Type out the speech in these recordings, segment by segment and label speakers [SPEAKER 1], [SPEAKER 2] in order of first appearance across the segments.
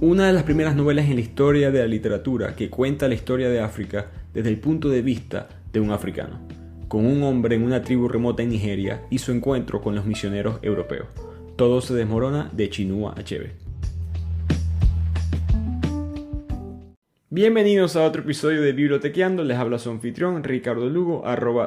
[SPEAKER 1] una de las primeras novelas en la historia de la literatura que cuenta la historia de África desde el punto de vista de un africano, con un hombre en una tribu remota en Nigeria y su encuentro con los misioneros europeos. Todo se desmorona de Chinua Achebe. Bienvenidos a otro episodio de Bibliotequeando, les habla su anfitrión Ricardo Lugo,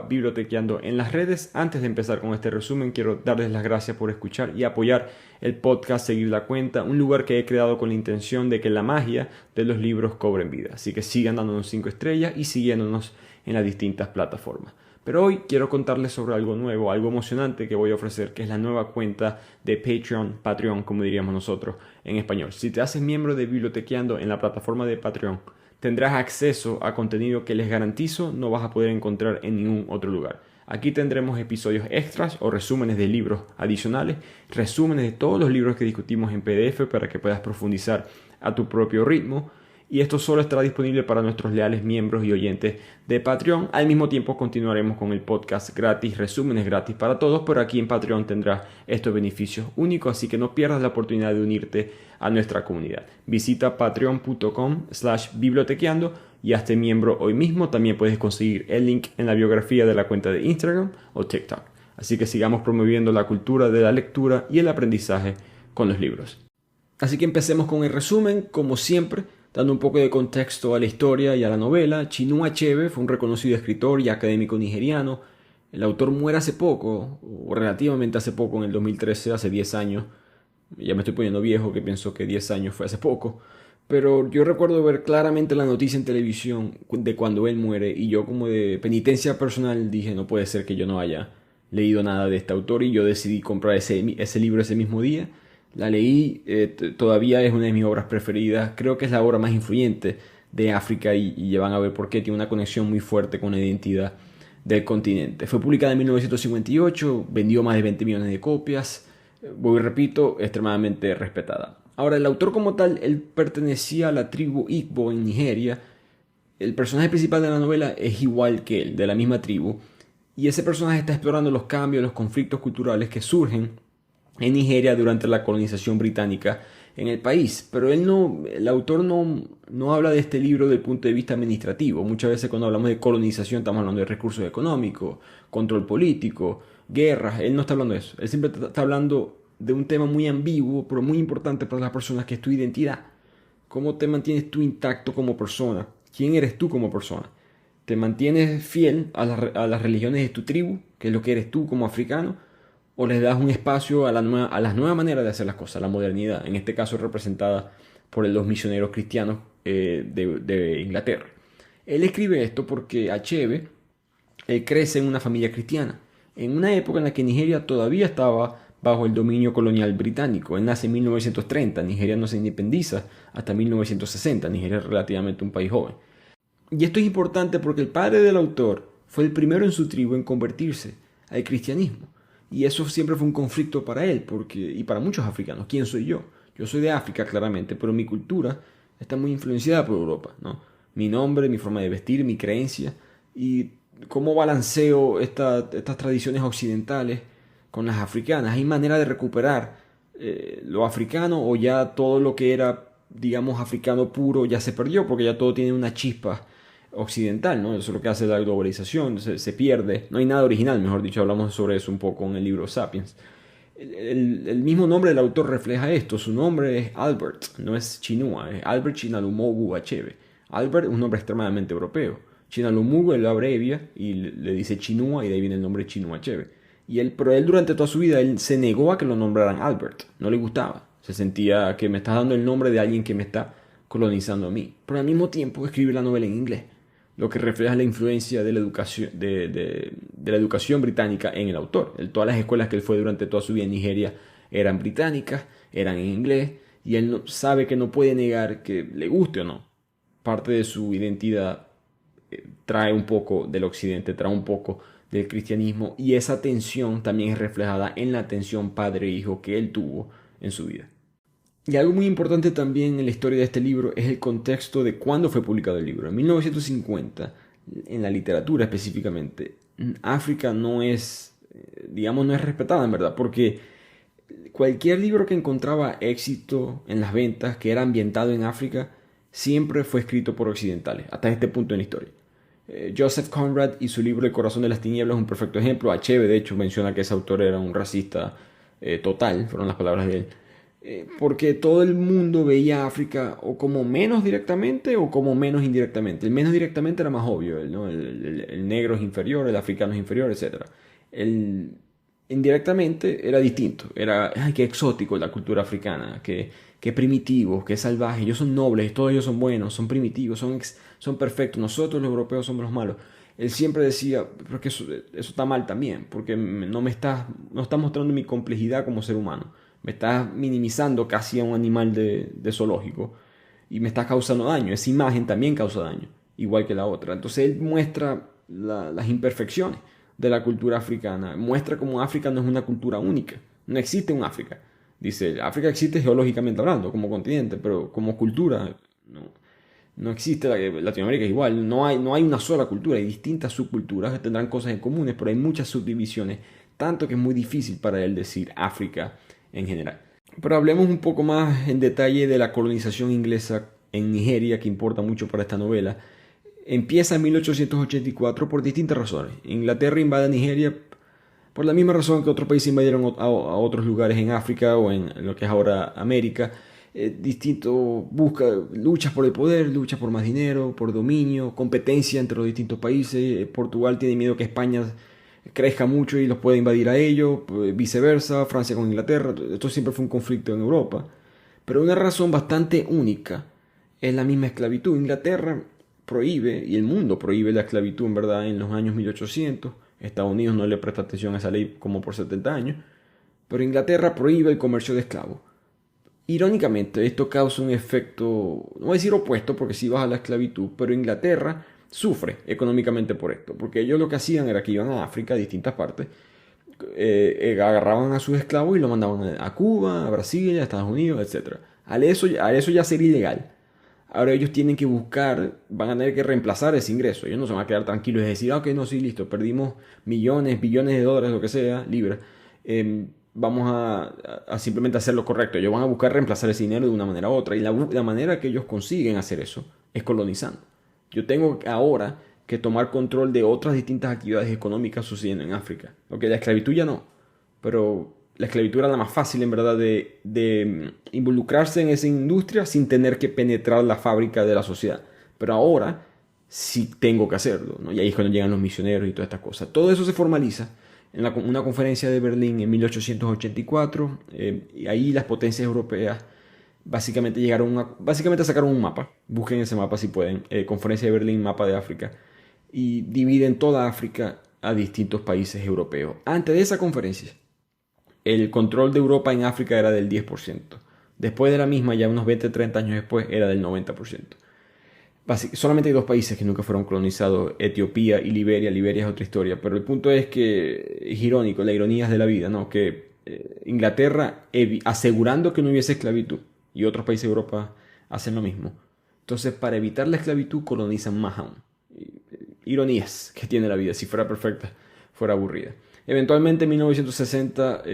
[SPEAKER 1] @bibliotequeando en las redes. Antes de empezar con este resumen, quiero darles las gracias por escuchar y apoyar el podcast, seguir la cuenta, un lugar que he creado con la intención de que la magia de los libros cobren vida. Así que sigan dándonos 5 estrellas y siguiéndonos en las distintas plataformas. Pero hoy quiero contarles sobre algo nuevo, algo emocionante que voy a ofrecer, que es la nueva cuenta de Patreon, como diríamos nosotros en español. Si te haces miembro de Bibliotequeando en la plataforma de Patreon, tendrás acceso a contenido que les garantizo no vas a poder encontrar en ningún otro lugar. Aquí tendremos episodios extras o resúmenes de libros adicionales, resúmenes de todos los libros que discutimos en PDF para que puedas profundizar a tu propio ritmo. Y esto solo estará disponible para nuestros leales miembros y oyentes de Patreon. Al mismo tiempo continuaremos con el podcast gratis, resúmenes gratis para todos, pero aquí en Patreon tendrás estos beneficios únicos, así que no pierdas la oportunidad de unirte a nuestra comunidad. Visita patreon.com/bibliotequeando y hazte miembro hoy mismo. También puedes conseguir el link en la biografía de la cuenta de Instagram o TikTok. Así que sigamos promoviendo la cultura de la lectura y el aprendizaje con los libros. Así que empecemos con el resumen, como siempre. Dando un poco de contexto a la historia y a la novela, Chinua Achebe fue un reconocido escritor y académico nigeriano. El autor muere hace poco, o relativamente hace poco, en el 2013, hace 10 años. Ya me estoy poniendo viejo, que pienso que 10 años fue hace poco. Pero yo recuerdo ver claramente la noticia en televisión de cuando él muere y yo, como de penitencia personal, dije, no puede ser que yo no haya leído nada de este autor, y yo decidí comprar ese libro ese mismo día. La leí, todavía es una de mis obras preferidas. Creo que es la obra más influyente de África y ya van a ver por qué. Tiene una conexión muy fuerte con la identidad del continente. Fue publicada en 1958, vendió más de 20 millones de copias. Voy y repito, extremadamente respetada. Ahora, el autor como tal, él pertenecía a la tribu Igbo en Nigeria. El personaje principal de la novela es igual que él, de la misma tribu. Y ese personaje está explorando los cambios, los conflictos culturales que surgen en Nigeria durante la colonización británica en el país. Pero el autor no habla de este libro desde el punto de vista administrativo. Muchas veces cuando hablamos de colonización estamos hablando de recursos económicos, control político, guerras. Él no está hablando de eso. Él siempre está hablando de un tema muy ambiguo, pero muy importante para las personas, que es tu identidad. ¿Cómo te mantienes tú intacto como persona? ¿Quién eres tú como persona? ¿Te mantienes fiel a las religiones de tu tribu, que es lo que eres tú como africano? ¿O les das un espacio a las nuevas maneras de hacer las cosas, la modernidad? En este caso representada por los misioneros cristianos de Inglaterra. Él escribe esto porque Achebe crece en una familia cristiana, en una época en la que Nigeria todavía estaba bajo el dominio colonial británico. Él nace en 1930, Nigeria no se independiza hasta 1960, Nigeria es relativamente un país joven. Y esto es importante porque el padre del autor fue el primero en su tribu en convertirse al cristianismo. Y eso siempre fue un conflicto para él y para muchos africanos. ¿Quién soy yo? Yo soy de África, claramente, pero mi cultura está muy influenciada por Europa, ¿no? Mi nombre, mi forma de vestir, mi creencia. Y cómo balanceo estas tradiciones occidentales con las africanas. ¿Hay manera de recuperar lo africano, o ya todo lo que era, digamos, africano puro ya se perdió porque ya todo tiene una chispa occidental, ¿no? Eso es lo que hace la globalización, se pierde, no hay nada original, mejor dicho. Hablamos sobre eso un poco en el libro Sapiens. El mismo nombre del autor refleja esto. Su nombre es Albert, no es Chinua, es Albert Chinalumugu Achebe. Albert es un nombre extremadamente europeo. Chinalumugu él lo abrevia y le dice Chinua, y de ahí viene el nombre Chinua Achebe. Pero él durante toda su vida él se negó a que lo nombraran Albert, no le gustaba. Se sentía que me estás dando el nombre de alguien que me está colonizando a mí. Pero al mismo tiempo escribe la novela en inglés, lo que refleja la influencia de la educación, de la educación británica en el autor. Todas las escuelas que él fue durante toda su vida en Nigeria eran británicas, eran en inglés, y él sabe que no puede negar que le guste o no. Parte de su identidad trae un poco del occidente, trae un poco del cristianismo, y esa tensión también es reflejada en la tensión padre-hijo que él tuvo en su vida. Y algo muy importante también en la historia de este libro es el contexto de cuándo fue publicado el libro. En 1950, en la literatura específicamente, África no es respetada en verdad, porque cualquier libro que encontraba éxito en las ventas, que era ambientado en África, siempre fue escrito por occidentales, hasta este punto en la historia. Joseph Conrad y su libro El corazón de las tinieblas es un perfecto ejemplo. Achebe, de hecho, menciona que ese autor era un racista total, fueron las palabras de él. Porque todo el mundo veía a África o como menos directamente o como menos indirectamente. El menos directamente era más obvio, ¿no? El negro es inferior, el africano es inferior, etc. El indirectamente era distinto. Era, ay, qué exótico la cultura africana, qué primitivo, qué salvaje. Ellos son nobles, todos ellos son buenos, son primitivos, son perfectos. Nosotros los europeos somos los malos. Él siempre decía, porque eso está mal también, porque no está mostrando mi complejidad como ser humano. Me estás minimizando casi a un animal de zoológico y me estás causando daño. Esa imagen también causa daño, igual que la otra. Entonces él muestra las imperfecciones de la cultura africana. Muestra cómo África no es una cultura única. No existe un África. Dice, África existe geológicamente hablando, como continente, pero como cultura no existe. Latinoamérica es igual. No hay una sola cultura. Hay distintas subculturas que tendrán cosas en comunes, pero hay muchas subdivisiones. Tanto que es muy difícil para él decir África en general. Pero hablemos un poco más en detalle de la colonización inglesa en Nigeria, que importa mucho para esta novela. Empieza en 1884 por distintas razones. Inglaterra invade Nigeria por la misma razón que otros países invadieron a otros lugares en África o en lo que es ahora América. Luchas por el poder, luchas por más dinero, por dominio, competencia entre los distintos países. Portugal tiene miedo que España crezca mucho y los pueda invadir a ellos, viceversa, Francia con Inglaterra. Esto siempre fue un conflicto en Europa. Pero una razón bastante única es la misma esclavitud. Inglaterra prohíbe, y el mundo prohíbe la esclavitud en verdad en los años 1800. Estados Unidos no le presta atención a esa ley como por 70 años. Pero Inglaterra prohíbe el comercio de esclavos. Irónicamente, esto causa un efecto, no voy a decir opuesto porque sí baja la esclavitud, pero Inglaterra sufre económicamente por esto, porque ellos lo que hacían era que iban a África, a distintas partes, agarraban a sus esclavos y los mandaban a Cuba, a Brasil, a Estados Unidos, etc. A eso ya sería ilegal. Ahora ellos tienen que buscar, van a tener que reemplazar ese ingreso. Ellos no se van a quedar tranquilos y decir, ok, no, sí, listo, perdimos millones, billones de dólares, lo que sea, libras. Vamos a simplemente hacer lo correcto. Ellos van a buscar reemplazar ese dinero de una manera u otra. Y la manera que ellos consiguen hacer eso es colonizando. Yo tengo ahora que tomar control de otras distintas actividades económicas sucediendo en África. Ok, la esclavitud ya no, pero la esclavitud era la más fácil en verdad de involucrarse en esa industria sin tener que penetrar la fábrica de la sociedad. Pero ahora sí tengo que hacerlo, ¿no? Y ahí es cuando llegan los misioneros y todas estas cosas. Todo eso se formaliza en una conferencia de Berlín en 1884. Y ahí las potencias europeas básicamente sacaron un mapa. Busquen ese mapa si pueden. Conferencia de Berlín, mapa de África. Y dividen toda África a distintos países europeos. Antes de esa conferencia, el control de Europa en África era del 10%. Después de la misma, ya unos 20-30 años después, era del 90%. Solamente hay dos países que nunca fueron colonizados, Etiopía y Liberia. Liberia es otra historia, pero el punto es que es irónico, la ironía es de la vida, ¿no? Que Inglaterra, asegurando que no hubiese esclavitud, y otros países de Europa hacen lo mismo. Entonces, para evitar la esclavitud, colonizan más aún. Ironías que tiene la vida. Si fuera perfecta, fuera aburrida. Eventualmente, en 1960,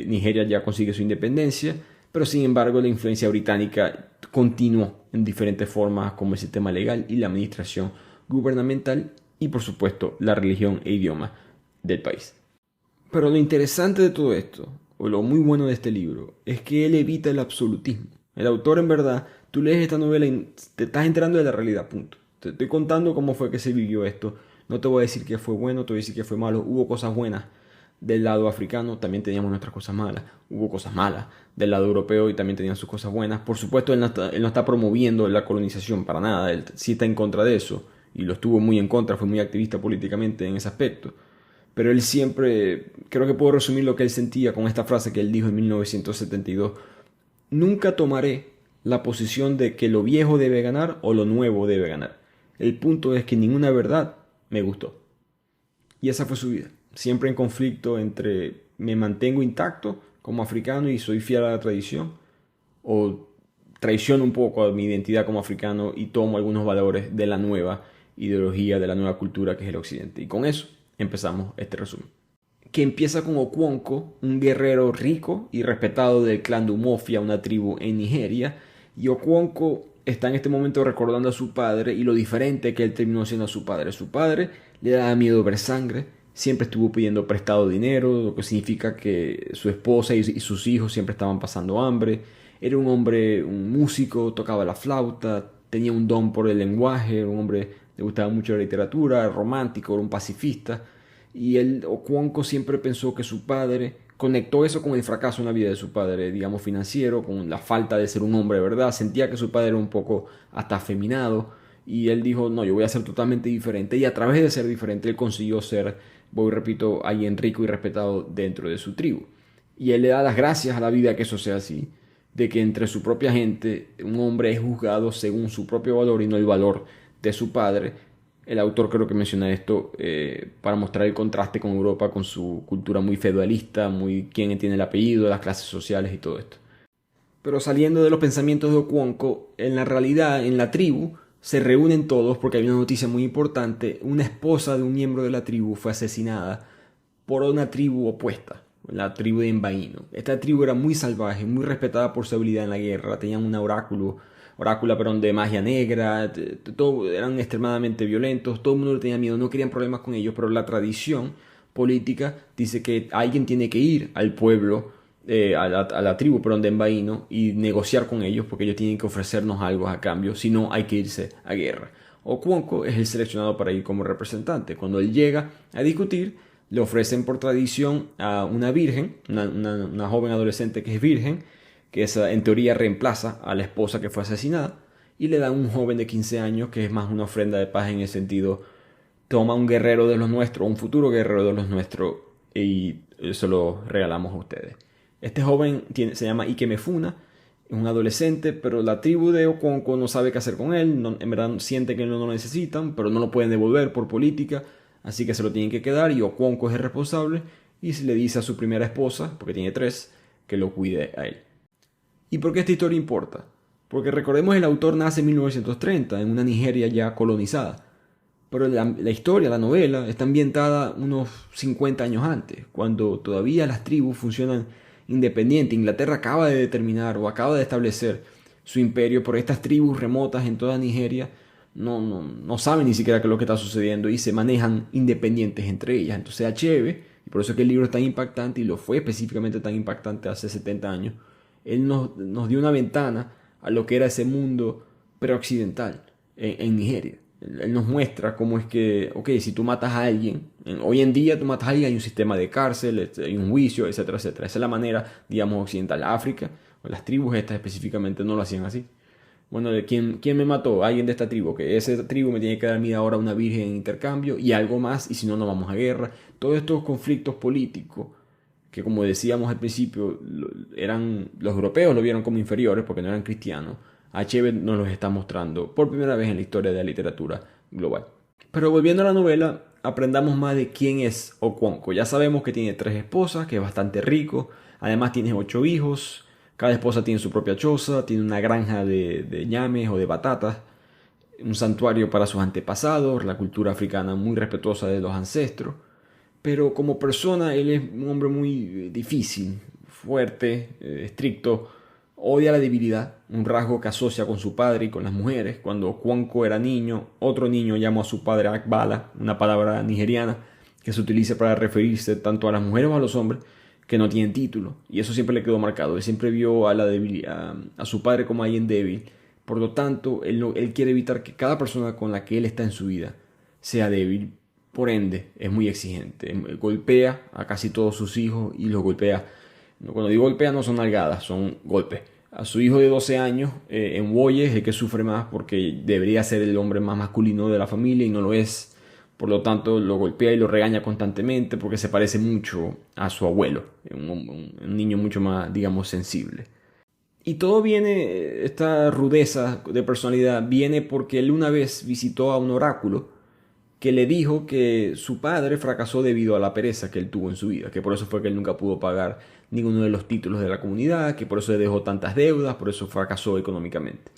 [SPEAKER 1] Nigeria ya consigue su independencia, pero sin embargo, la influencia británica continuó en diferentes formas, como el sistema legal y la administración gubernamental, y por supuesto, la religión e idioma del país. Pero lo interesante de todo esto, o lo muy bueno de este libro, es que él evita el absolutismo. El autor, en verdad, tú lees esta novela y te estás enterando de la realidad, punto. Te estoy contando cómo fue que se vivió esto. No te voy a decir que fue bueno, te voy a decir que fue malo. Hubo cosas buenas del lado africano, también teníamos nuestras cosas malas. Hubo cosas malas del lado europeo y también tenían sus cosas buenas. Por supuesto, él no está promoviendo la colonización para nada. Él sí está en contra de eso y lo estuvo muy en contra, fue muy activista políticamente en ese aspecto. Pero él siempre, creo que puedo resumir lo que él sentía con esta frase que él dijo en 1972. Nunca tomaré la posición de que lo viejo debe ganar o lo nuevo debe ganar. El punto es que ninguna verdad me gustó. Y esa fue su vida. Siempre en conflicto entre me mantengo intacto como africano y soy fiel a la tradición, o traiciono un poco a mi identidad como africano y tomo algunos valores de la nueva ideología, de la nueva cultura que es el occidente. Y con eso empezamos este resumen. que empieza con Okonkwo, un guerrero rico y respetado del clan de Umofia, una tribu en Nigeria. Y Okonkwo está en este momento recordando a su padre y lo diferente que él terminó siendo a su padre. Su padre le daba miedo ver sangre, siempre estuvo pidiendo prestado dinero, lo que significa que su esposa y sus hijos siempre estaban pasando hambre. Era un hombre, un músico, tocaba la flauta, tenía un don por el lenguaje, era un hombre que le gustaba mucho la literatura, romántico, era un pacifista. Y él, Okonkwo, siempre pensó que su padre conectó eso con el fracaso en la vida de su padre, digamos financiero, con la falta de ser un hombre de verdad. Sentía que su padre era un poco hasta afeminado y él dijo, no, yo voy a ser totalmente diferente. Y a través de ser diferente, él consiguió ser, voy y repito, alguien rico y respetado dentro de su tribu. Y él le da las gracias a la vida que eso sea así, de que entre su propia gente un hombre es juzgado según su propio valor y no el valor de su padre. El autor creo que menciona esto para mostrar el contraste con Europa, con su cultura muy feudalista, muy quién tiene el apellido, las clases sociales y todo esto. Pero saliendo de los pensamientos de Okonkwo, en la realidad, en la tribu, se reúnen todos porque hay una noticia muy importante. Una esposa de un miembro de la tribu fue asesinada por una tribu opuesta, la tribu de Mbaino. Esta tribu era muy salvaje, muy respetada por su habilidad en la guerra, tenían un orácula, perdón, de magia negra, eran extremadamente violentos, todo el mundo le tenía miedo, no querían problemas con ellos, pero la tradición política dice que alguien tiene que ir al pueblo, a la tribu, perdón, de Mbaino y negociar con ellos porque ellos tienen que ofrecernos algo a cambio, si no hay que irse a guerra. Okonkwo es el seleccionado para ir como representante. Cuando él llega a discutir, le ofrecen por tradición a una virgen, una joven adolescente que es virgen, que esa, en teoría reemplaza a la esposa que fue asesinada, y le dan un joven de 15 años que es más una ofrenda de paz en el sentido, toma un guerrero de los nuestros, un futuro guerrero de los nuestros, y se lo regalamos a ustedes. Este joven se llama Ikemefuna, es un adolescente, pero la tribu de Okonkwo no sabe qué hacer con él, en verdad siente que no lo necesitan, pero no lo pueden devolver por política, así que se lo tienen que quedar y Okonkwo es el responsable y se le dice a su primera esposa, porque tiene 3, que lo cuide a él. ¿Y por qué esta historia importa? Porque recordemos el autor nace en 1930 en una Nigeria ya colonizada, pero la historia, la novela, está ambientada unos 50 años antes, cuando todavía las tribus funcionan independiente. Inglaterra acaba de determinar o acaba de establecer su imperio, pero estas tribus remotas en toda Nigeria no saben ni siquiera qué es lo que está sucediendo y se manejan independientes entre ellas. Entonces Achebe, y por eso es que el libro es tan impactante y lo fue específicamente tan impactante hace 70 años, él nos dio una ventana a lo que era ese mundo preoccidental en Nigeria. Él nos muestra cómo es que, ok, si tú matas a alguien, hoy en día tú matas a alguien, hay un sistema de cárcel, hay un juicio, etcétera, etcétera. Esa es la manera, digamos, occidental. África, o las tribus estas específicamente no lo hacían así. Bueno, ¿quién me mató? Alguien de esta tribu, que esa tribu me tiene que dar mira ahora una virgen en intercambio y algo más, y si no, no vamos a guerra. Todos estos conflictos políticos, que como decíamos al principio, los europeos lo vieron como inferiores porque no eran cristianos. Achebe nos los está mostrando por primera vez en la historia de la literatura global. Pero volviendo a la novela, aprendamos más de quién es Okonkwo. Ya sabemos que tiene 3 esposas, que es bastante rico. Además tiene 8 hijos. Cada esposa tiene su propia choza, tiene una granja de ñames o de batatas, un santuario para sus antepasados, la cultura africana muy respetuosa de los ancestros. Pero como persona él es un hombre muy difícil, fuerte, estricto. Odia la debilidad, un rasgo que asocia con su padre y con las mujeres. Cuando Okonkwo era niño, otro niño llamó a su padre Akbala, una palabra nigeriana que se utiliza para referirse tanto a las mujeres como a los hombres que no tienen título. Y eso siempre le quedó marcado. Él siempre vio a su padre como alguien débil. Por lo tanto, él quiere evitar que cada persona con la que él está en su vida sea débil. Por ende, es muy exigente. Golpea a casi todos sus hijos y los golpea. Cuando digo golpea no son nalgadas, son golpes. A su hijo de 12 años, Nwoye, es el que sufre más porque debería ser el hombre más masculino de la familia y no lo es. Por lo tanto, lo golpea y lo regaña constantemente porque se parece mucho a su abuelo. Un niño mucho más, digamos, sensible. Y todo viene, esta rudeza de personalidad, viene porque él una vez visitó a un oráculo que le dijo que su padre fracasó debido a la pereza que él tuvo en su vida, que por eso fue que él nunca pudo pagar ninguno de los títulos de la comunidad, que por eso le dejó tantas deudas, por eso fracasó económicamente.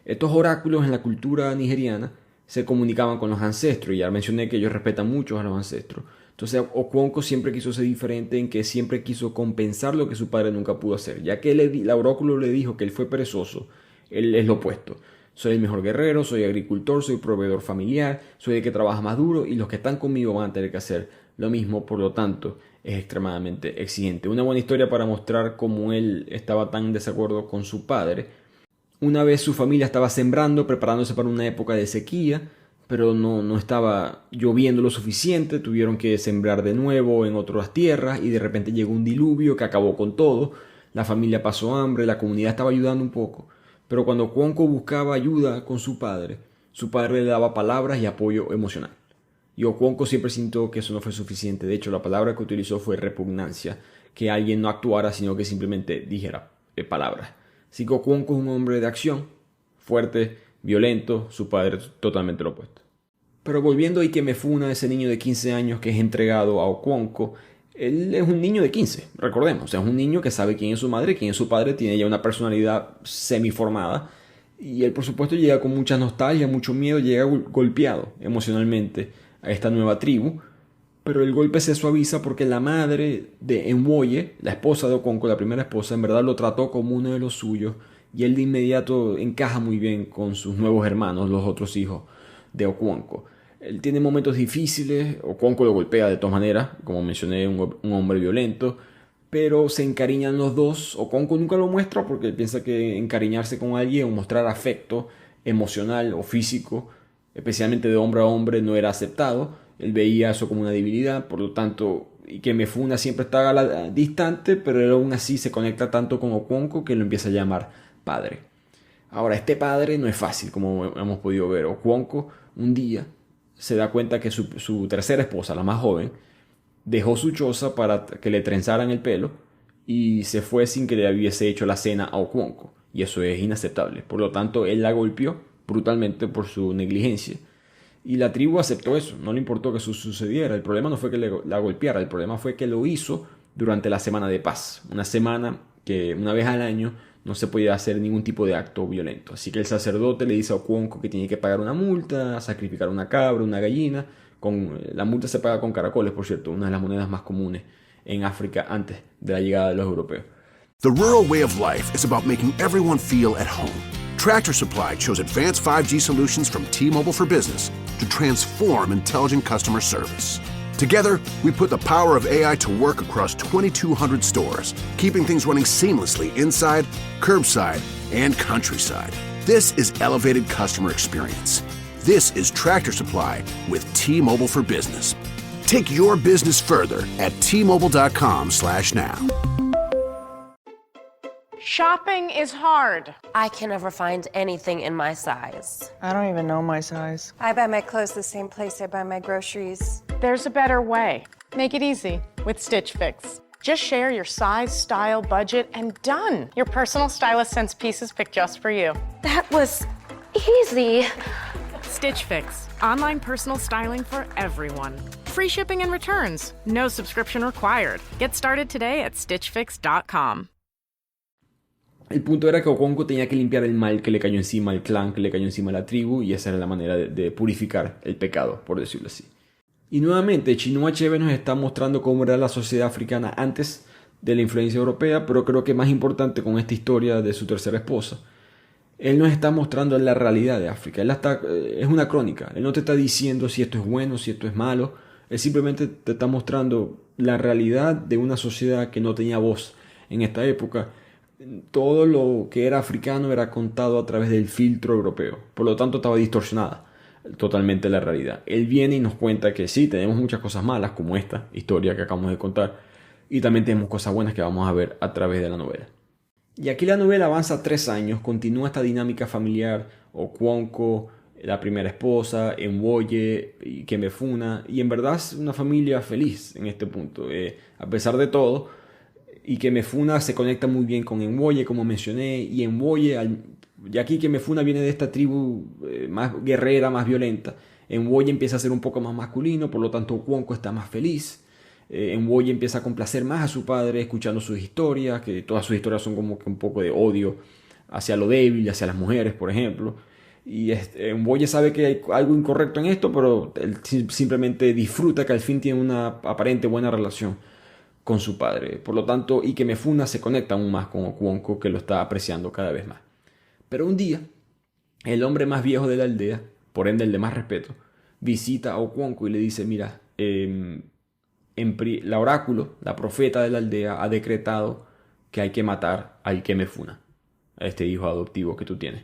[SPEAKER 1] Estos oráculos en la cultura nigeriana se comunicaban con los ancestros, y ya mencioné que ellos respetan mucho a los ancestros. Entonces Okonkwo siempre quiso ser diferente en que siempre quiso compensar lo que su padre nunca pudo hacer. Ya que el oráculo le dijo que él fue perezoso, él es lo opuesto. Soy el mejor guerrero, soy agricultor, soy proveedor familiar, soy el que trabaja más duro y los que están conmigo van a tener que hacer lo mismo, por lo tanto es extremadamente exigente. Una buena historia para mostrar cómo él estaba tan en desacuerdo con su padre. Una vez su familia estaba sembrando, preparándose para una época de sequía, pero no estaba lloviendo lo suficiente, tuvieron que sembrar de nuevo en otras tierras y de repente llegó un diluvio que acabó con todo. La familia pasó hambre, la comunidad estaba ayudando un poco, pero cuando Okonkwo buscaba ayuda con su padre le daba palabras y apoyo emocional. Y Okonkwo siempre sintió que eso no fue suficiente. De hecho, la palabra que utilizó fue repugnancia, que alguien no actuara, sino que simplemente dijera palabras. Así que Okonkwo es un hombre de acción, fuerte, violento, su padre totalmente lo opuesto. Pero volviendo a Ikemefuna, ese niño de 15 años que es entregado a Okonkwo, él es un niño de 15, recordemos, es un niño que sabe quién es su madre, quién es su padre, tiene ya una personalidad semiformada, y él por supuesto llega con mucha nostalgia, mucho miedo, llega golpeado emocionalmente a esta nueva tribu, pero el golpe se suaviza porque la madre de Enwoye, la esposa de Okonkwo, la primera esposa, en verdad lo trató como uno de los suyos, y él de inmediato encaja muy bien con sus nuevos hermanos, los otros hijos de Okonkwo. Él tiene momentos difíciles, Okonkwo lo golpea de todas maneras, como mencioné, un hombre violento, pero se encariñan los dos. Okonkwo nunca lo muestra porque él piensa que encariñarse con alguien o mostrar afecto emocional o físico, especialmente de hombre a hombre, no era aceptado. Él veía eso como una debilidad, por lo tanto, Ikemefuna siempre está distante, pero él aún así se conecta tanto con Okonkwo que lo empieza a llamar padre. Ahora, este padre no es fácil, como hemos podido ver. Okonkwo un día se da cuenta que su tercera esposa, la más joven, dejó su choza para que le trenzaran el pelo y se fue sin que le hubiese hecho la cena a Okonkwo. Y eso es inaceptable. Por lo tanto, él la golpeó brutalmente por su negligencia. Y la tribu aceptó eso, no le importó que eso sucediera. El problema no fue que la golpeara, el problema fue que lo hizo durante la semana de paz. Una semana que una vez al año no se podía hacer ningún tipo de acto violento. Así que el sacerdote le dice a Okonkwo que tiene que pagar una multa, sacrificar una cabra, una gallina. La multa se paga con caracoles, por cierto, una de las monedas más comunes en África antes de la llegada de los europeos.
[SPEAKER 2] The rural way of life is about making everyone feel at home. Tractor Supply chose advanced 5G solutions from T-Mobile for Business to transform intelligent customer service. Together, we put the power of AI to work across 2,200 stores, keeping things running seamlessly inside, curbside, and countryside. This is elevated customer experience. This is Tractor Supply with T-Mobile for Business. Take your business further at T-Mobile.com/now.
[SPEAKER 3] Shopping is hard.
[SPEAKER 4] I can never find anything in my size.
[SPEAKER 5] I don't even know my size.
[SPEAKER 6] I buy my clothes the same place I buy my groceries.
[SPEAKER 3] There's a better way. Make it easy with Stitch Fix. Just share your size, style, budget, and done. Your personal stylist sends pieces picked just for you.
[SPEAKER 4] That was easy.
[SPEAKER 3] Stitch Fix. Online personal styling for everyone. Free shipping and returns. No subscription required. Get started today at stitchfix.com.
[SPEAKER 1] El punto era que Okonkwo tenía que limpiar el mal que le cayó encima al clan, que le cayó encima a la tribu, y esa era la manera de purificar el pecado, por decirlo así. Y nuevamente, Chinua Achebe nos está mostrando cómo era la sociedad africana antes de la influencia europea, pero creo que más importante con esta historia de su tercera esposa, él nos está mostrando la realidad de África. Es una crónica, él no te está diciendo si esto es bueno, si esto es malo, él simplemente te está mostrando la realidad de una sociedad que no tenía voz en esta época. Todo lo que era africano era contado a través del filtro europeo, por lo tanto estaba distorsionada totalmente la realidad. Él viene y nos cuenta que sí, tenemos muchas cosas malas como esta historia que acabamos de contar, y también tenemos cosas buenas que vamos a ver a través de la novela. Y aquí la novela avanza 3 años, continúa esta dinámica familiar, Okonkwo, la primera esposa, Enwoye y Ikemefuna, y en verdad es una familia feliz en este punto, a pesar de todo. Ikemefuna se conecta muy bien con Enwoye, como mencioné, y Enwoye, ya que Ikemefuna viene de esta tribu más guerrera, más violenta, Enwoye empieza a ser un poco más masculino, por lo tanto Okonkwo está más feliz. Enwoye empieza a complacer más a su padre escuchando sus historias, que todas sus historias son como que un poco de odio hacia lo débil, hacia las mujeres, por ejemplo. Y Mboye sabe que hay algo incorrecto en esto, pero él simplemente disfruta que al fin tiene una aparente buena relación con su padre. Por lo tanto, Ikemefuna se conecta aún más con Okwonko, que lo está apreciando cada vez más. Pero un día, el hombre más viejo de la aldea, por ende el de más respeto, visita a Okwonko y le dice, mira, la oráculo, la profeta de la aldea, ha decretado que hay que matar a Ikemefuna, a este hijo adoptivo que tú tienes.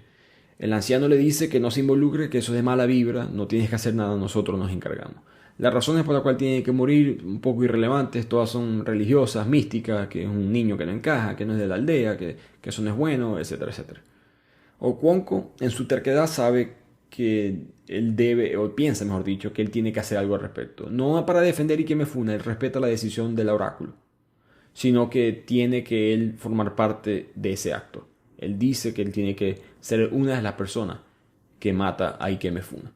[SPEAKER 1] El anciano le dice que no se involucre, que eso es de mala vibra, no tienes que hacer nada, nosotros nos encargamos. Las razones por las cuales tiene que morir, un poco irrelevantes, todas son religiosas, místicas, que es un niño que no encaja, que no es de la aldea, que eso no es bueno, etcétera, etcétera. Okwonko, en su terquedad, sabe que él debe, o piensa mejor dicho, que él tiene que hacer algo al respecto. No para defender Ikemefuna, él respeta la decisión del oráculo, sino que tiene que él formar parte de ese acto. Él dice que él tiene que ser una de las personas que mata a Ikemefuna.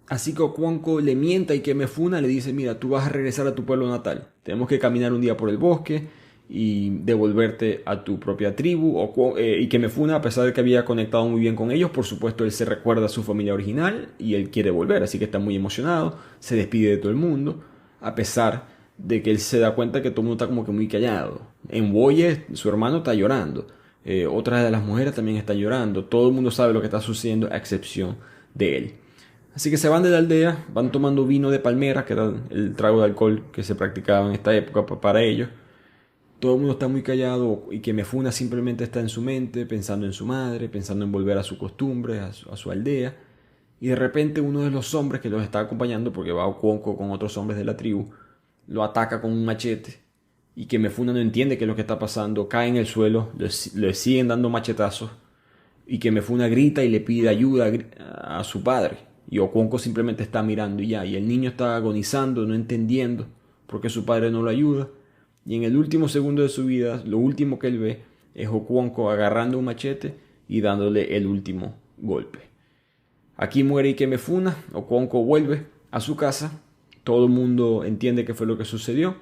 [SPEAKER 1] Así que Okwonko le miente a Ikemefuna, le dice, mira, tú vas a regresar a tu pueblo natal. Tenemos que caminar un día por el bosque y devolverte a tu propia tribu. Ikemefuna, a pesar de que había conectado muy bien con ellos, por supuesto, él se recuerda a su familia original y él quiere volver, así que está muy emocionado, se despide de todo el mundo, a pesar de que él se da cuenta que todo el mundo está como que muy callado. Mboye, su hermano, está llorando. Otras de las mujeres también están llorando. Todo el mundo sabe lo que está sucediendo, a excepción de él. Así que se van de la aldea, van tomando vino de palmera, que era el trago de alcohol que se practicaba en esta época para ellos. Todo el mundo está muy callado y Ikemefuna simplemente está en su mente, pensando en su madre, pensando en volver a su costumbre, a su aldea. Y de repente uno de los hombres que los está acompañando, porque va Okwonko con otros hombres de la tribu, lo ataca con un machete. Y Ikemefuna no entiende qué es lo que está pasando, cae en el suelo, le siguen dando machetazos. Y Ikemefuna grita y le pide ayuda a su padre. Y Okwonko simplemente está mirando y ya. Y el niño está agonizando, no entendiendo por qué su padre no lo ayuda. Y en el último segundo de su vida, lo último que él ve es Okwonko agarrando un machete y dándole el último golpe. Aquí muere Ikemefuna, Okwonko vuelve a su casa. Todo el mundo entiende qué fue lo que sucedió.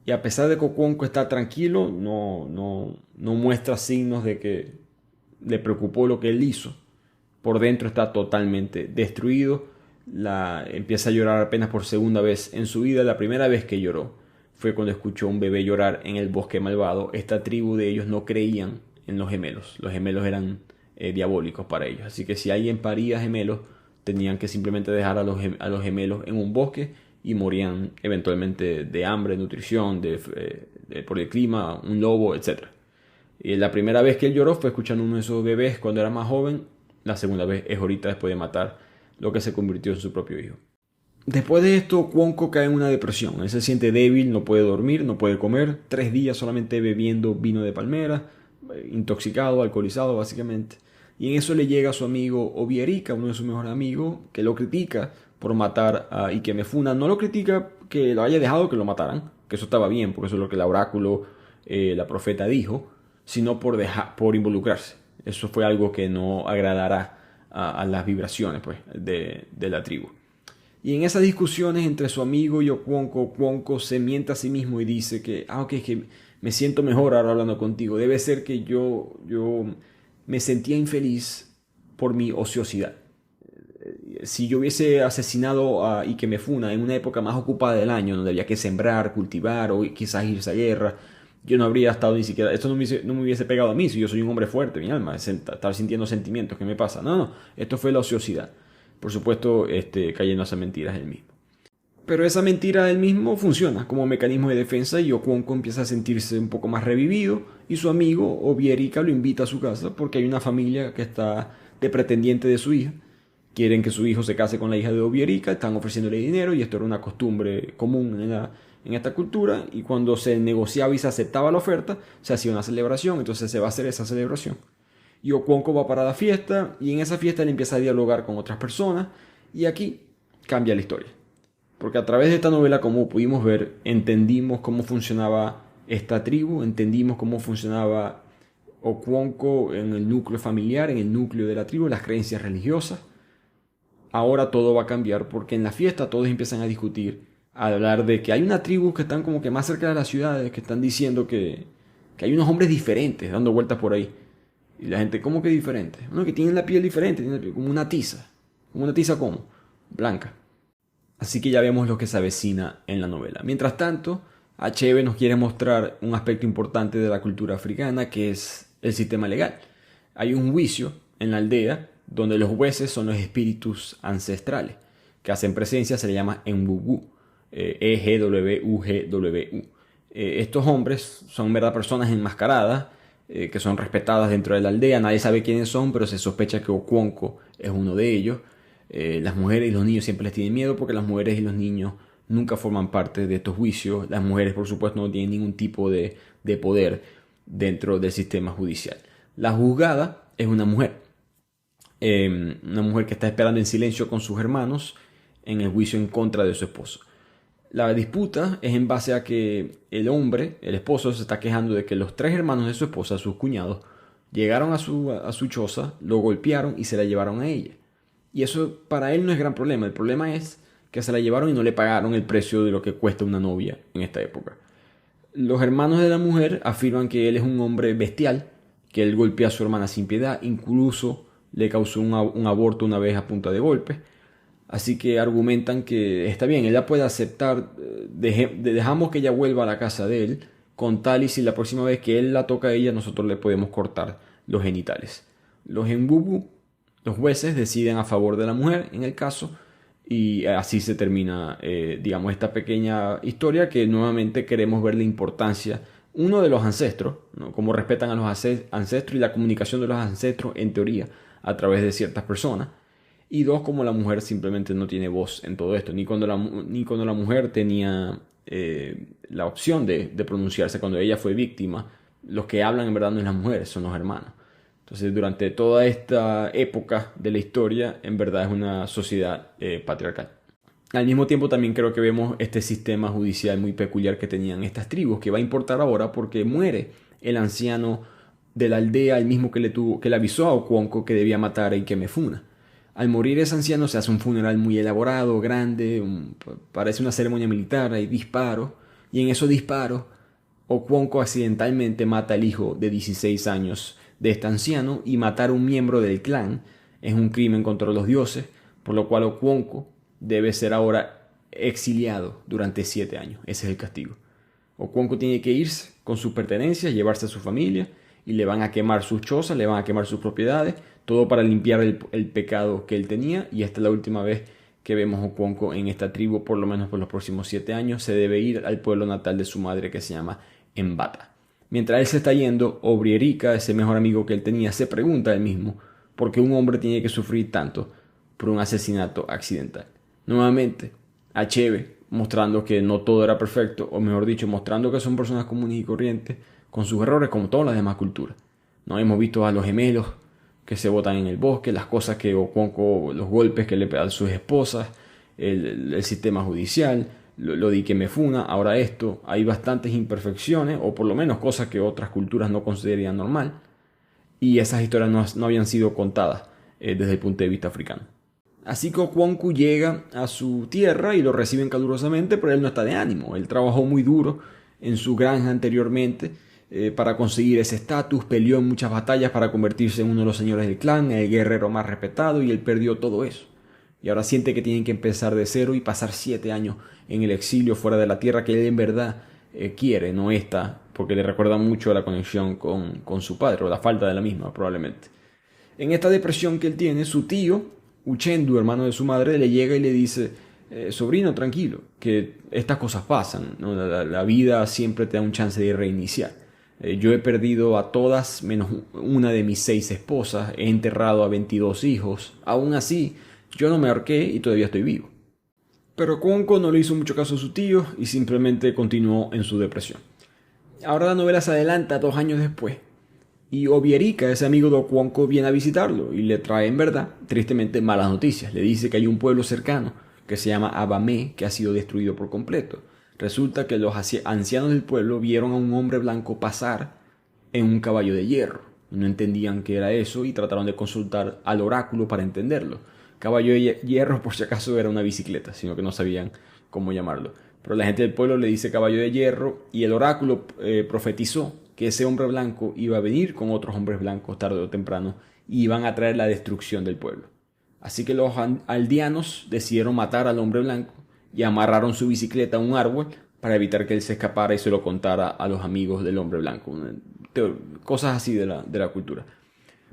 [SPEAKER 1] Y a pesar de que Okwonko está tranquilo, no muestra signos de que le preocupó lo que él hizo. Por dentro está totalmente destruido. Empieza a llorar apenas por segunda vez en su vida. La primera vez que lloró fue cuando escuchó a un bebé llorar en el bosque malvado. Esta tribu de ellos no creían en los gemelos. Los gemelos eran diabólicos para ellos. Así que si alguien paría gemelos, tenían que simplemente dejar a los gemelos en un bosque y morían eventualmente de hambre, nutrición, por el clima, un lobo, etc. Y la primera vez que él lloró fue escuchando a uno de esos bebés cuando era más joven. La segunda vez es ahorita, después de matar lo que se convirtió en su propio hijo. Después de esto, Okwonko cae en una depresión. Él se siente débil, no puede dormir, no puede comer. 3 días solamente bebiendo vino de palmera, intoxicado, alcoholizado básicamente. Y en eso le llega a su amigo Obierika, uno de sus mejores amigos, que lo critica por matar a Ikemefuna. No lo critica que lo haya dejado que lo mataran, que eso estaba bien, porque eso es lo que el oráculo, la profeta dijo, sino por involucrarse. Eso fue algo que no agradará a las vibraciones pues, de la tribu. Y en esas discusiones entre su amigo y Okwonko se miente a sí mismo y dice que, es que me siento mejor ahora hablando contigo. Debe ser que yo me sentía infeliz por mi ociosidad. Si yo hubiese asesinado a Ikemefuna en una época más ocupada del año, donde había que sembrar, cultivar o quizás irse a guerra, yo no habría estado ni siquiera... Esto no me hubiese pegado a mí, si yo soy un hombre fuerte, mi alma, estar sintiendo sentimientos, ¿qué me pasa? No, esto fue la ociosidad. Por supuesto, cayendo a esas mentiras él mismo. Pero esa mentira él mismo funciona como mecanismo de defensa y Okwonko empieza a sentirse un poco más revivido y su amigo Obierika lo invita a su casa porque hay una familia que está de pretendiente de su hija. Quieren que su hijo se case con la hija de Obierika, están ofreciéndole dinero y esto era una costumbre común en esta cultura, y cuando se negociaba y se aceptaba la oferta, se hacía una celebración, entonces se va a hacer esa celebración. Y Okwonko va para la fiesta, y en esa fiesta él empieza a dialogar con otras personas, y aquí cambia la historia. Porque a través de esta novela, como pudimos ver, entendimos cómo funcionaba esta tribu, entendimos cómo funcionaba Okwonko en el núcleo familiar, en el núcleo de la tribu, las creencias religiosas. Ahora todo va a cambiar, porque en la fiesta todos empiezan a discutir, a hablar de que hay una tribu que están como que más cerca de las ciudades, que están diciendo que hay unos hombres diferentes dando vueltas por ahí. Y la gente, ¿cómo que diferente? No, que tienen la piel diferente, tienen la piel como una tiza. ¿Como una tiza cómo? Blanca. Así que ya vemos lo que se avecina en la novela. Mientras tanto, Achebe nos quiere mostrar un aspecto importante de la cultura africana, que es el sistema legal. Hay un juicio en la aldea donde los jueces son los espíritus ancestrales que hacen presencia, se le llama Enwugu, E-G-W-U-G-W-U. Estos hombres son en verdad personas enmascaradas que son respetadas dentro de la aldea. Nadie sabe quiénes son, pero se sospecha que Okonkwo es uno de ellos. Las mujeres y los niños siempre les tienen miedo porque las mujeres y los niños nunca forman parte de estos juicios. Las mujeres, por supuesto, no tienen ningún tipo de poder dentro del sistema judicial. La juzgada es una mujer que está esperando en silencio con sus hermanos en el juicio en contra de su esposo. La disputa es en base a que el hombre, el esposo, se está quejando de que los 3 hermanos de su esposa, sus cuñados, llegaron a su choza, lo golpearon y se la llevaron a ella. Y eso para él no es gran problema. El problema es que se la llevaron y no le pagaron el precio de lo que cuesta una novia en esta época. Los hermanos de la mujer afirman que él es un hombre bestial, que él golpea a su hermana sin piedad, incluso le causó un aborto una vez a punta de golpes. Así que argumentan que está bien, ella puede aceptar, dejamos que ella vuelva a la casa de él, con tal y si la próxima vez que él la toca a ella, nosotros le podemos cortar los genitales. Los Enwugu, los jueces, deciden a favor de la mujer en el caso, y así se termina, esta pequeña historia que nuevamente queremos ver la importancia, uno, de los ancestros, ¿no? Cómo respetan a los ancestros y la comunicación de los ancestros, en teoría, a través de ciertas personas. Y 2, como la mujer simplemente no tiene voz en todo esto. Ni cuando la mujer tenía la opción de pronunciarse, cuando ella fue víctima, los que hablan en verdad no es las mujeres, son los hermanos. Entonces, durante toda esta época de la historia, en verdad es una sociedad patriarcal. Al mismo tiempo, también creo que vemos este sistema judicial muy peculiar que tenían estas tribus, que va a importar ahora porque muere el anciano de la aldea, el mismo que le avisó a Okonkwo que debía matar a Ikemefuna. Al morir ese anciano se hace un funeral muy elaborado, grande, parece una ceremonia militar, hay disparos, y en esos disparos Okonkwo accidentalmente mata al hijo de 16 años de este anciano, y matar a un miembro del clan es un crimen contra los dioses, por lo cual Okonkwo debe ser ahora exiliado durante 7 años. Ese es el castigo. Okonkwo tiene que irse con sus pertenencias, llevarse a su familia, y le van a quemar sus chozas, le van a quemar sus propiedades, todo para limpiar el pecado que él tenía. Y esta es la última vez que vemos a Okonkwo en esta tribu, por lo menos por los próximos 7 años. Se debe ir al pueblo natal de su madre, que se llama Mbata. Mientras él se está yendo, Obrierika, ese mejor amigo que él tenía, se pregunta él mismo por qué un hombre tiene que sufrir tanto por un asesinato accidental. Nuevamente, Achebe, mostrando que no todo era perfecto, o mejor dicho, mostrando que son personas comunes y corrientes, con sus errores como todas las demás culturas. No hemos visto a los gemelos que se botan en el bosque, las cosas que Okonkwo, los golpes que le pegan a sus esposas, el sistema judicial, lo de Ikemefuna, ahora esto. Hay bastantes imperfecciones, o por lo menos cosas que otras culturas no considerarían normal, y esas historias no habían sido contadas desde el punto de vista africano. Así que Okonkwo llega a su tierra y lo reciben calurosamente, pero él no está de ánimo. Él trabajó muy duro en su granja anteriormente para conseguir ese estatus, peleó en muchas batallas para convertirse en uno de los señores del clan, el guerrero más respetado, y él perdió todo eso. Y ahora siente que tienen que empezar de cero y pasar 7 años en el exilio fuera de la tierra que él en verdad quiere, no esta, porque le recuerda mucho la conexión con su padre, o la falta de la misma probablemente. En esta depresión que él tiene, su tío, Uchendu, hermano de su madre, le llega y le dice: sobrino, tranquilo, que estas cosas pasan, ¿no? La vida siempre te da un chance de reiniciar. Yo he perdido a todas menos una de mis 6 esposas, he enterrado a 22 hijos, aún así yo no me ahorqué y todavía estoy vivo. Pero Okonkwo no le hizo mucho caso a su tío y simplemente continuó en su depresión. Ahora la novela se adelanta 2 años después, y Obrierika, ese amigo de Okonkwo, viene a visitarlo y le trae en verdad, tristemente, malas noticias. Le dice que hay un pueblo cercano que se llama Abame, que ha sido destruido por completo. Resulta que los ancianos del pueblo vieron a un hombre blanco pasar en un caballo de hierro. No entendían qué era eso y trataron de consultar al oráculo para entenderlo. Caballo de hierro, por si acaso, era una bicicleta, sino que no sabían cómo llamarlo. Pero la gente del pueblo le dice caballo de hierro, y el oráculo profetizó que ese hombre blanco iba a venir con otros hombres blancos tarde o temprano y iban a traer la destrucción del pueblo. Así que los aldeanos decidieron matar al hombre blanco y amarraron su bicicleta a un árbol para evitar que él se escapara y se lo contara a los amigos del hombre blanco. Cosas así de la cultura.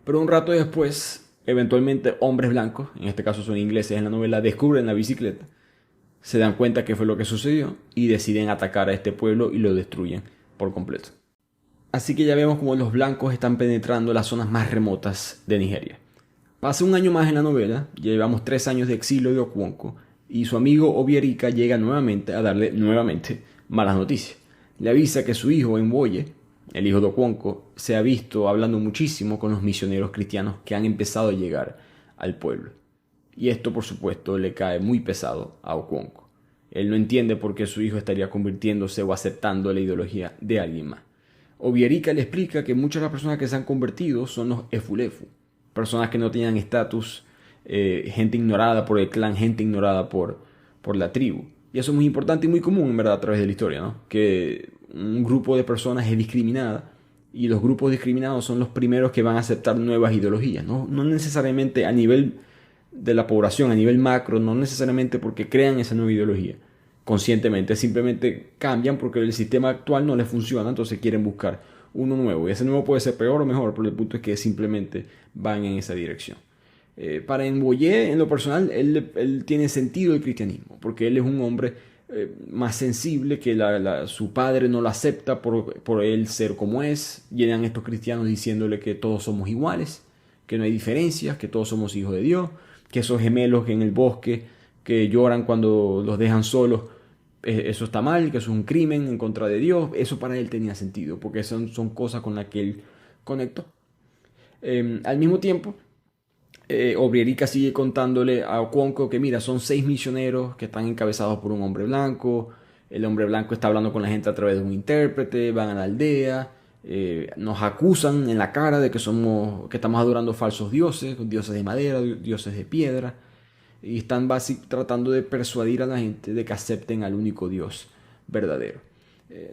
[SPEAKER 1] Pero un rato después, eventualmente hombres blancos, en este caso son ingleses en la novela, descubren la bicicleta, se dan cuenta que fue lo que sucedió y deciden atacar a este pueblo y lo destruyen por completo. Así que ya vemos cómo los blancos están penetrando las zonas más remotas de Nigeria. Pasa un año más en la novela, ya llevamos 3 años de exilio de Okonkwo, y su amigo Obierika llega nuevamente a darle malas noticias. Le avisa que su hijo Nwoye, el hijo de Okonkwo, se ha visto hablando muchísimo con los misioneros cristianos que han empezado a llegar al pueblo. Y esto, por supuesto, le cae muy pesado a Okonkwo. Él no entiende por qué su hijo estaría convirtiéndose o aceptando la ideología de alguien más. Obierika le explica que muchas de las personas que se han convertido son los Efulefu, personas que no tenían estatus, gente ignorada por el clan, gente ignorada por la tribu. Y eso es muy importante y muy común, en verdad, a través de la historia, ¿no? Que un grupo de personas es discriminada y los grupos discriminados son los primeros que van a aceptar nuevas ideologías, ¿no? No necesariamente a nivel de la población, a nivel macro, no necesariamente porque crean esa nueva ideología conscientemente, simplemente cambian porque el sistema actual no les funciona, entonces quieren buscar uno nuevo, y ese nuevo puede ser peor o mejor, pero el punto es que simplemente van en esa dirección. Para Nwoye, en lo personal, él tiene sentido el cristianismo, porque él es un hombre más sensible, que su padre no lo acepta por él ser como es. Llegan estos cristianos diciéndole que todos somos iguales, que no hay diferencias, que todos somos hijos de Dios, que esos gemelos en el bosque que lloran cuando los dejan solos, eso está mal, que eso es un crimen en contra de Dios. Eso para él tenía sentido, porque son cosas con las que él conectó. Al mismo tiempo, Obierika sigue contándole a Okonkwo que mira, son 6 misioneros que están encabezados por un hombre blanco. El hombre blanco está hablando con la gente a través de un intérprete, van a la aldea, nos acusan en la cara de que estamos adorando falsos dioses, dioses de madera, dioses de piedra, y están tratando de persuadir a la gente de que acepten al único Dios verdadero.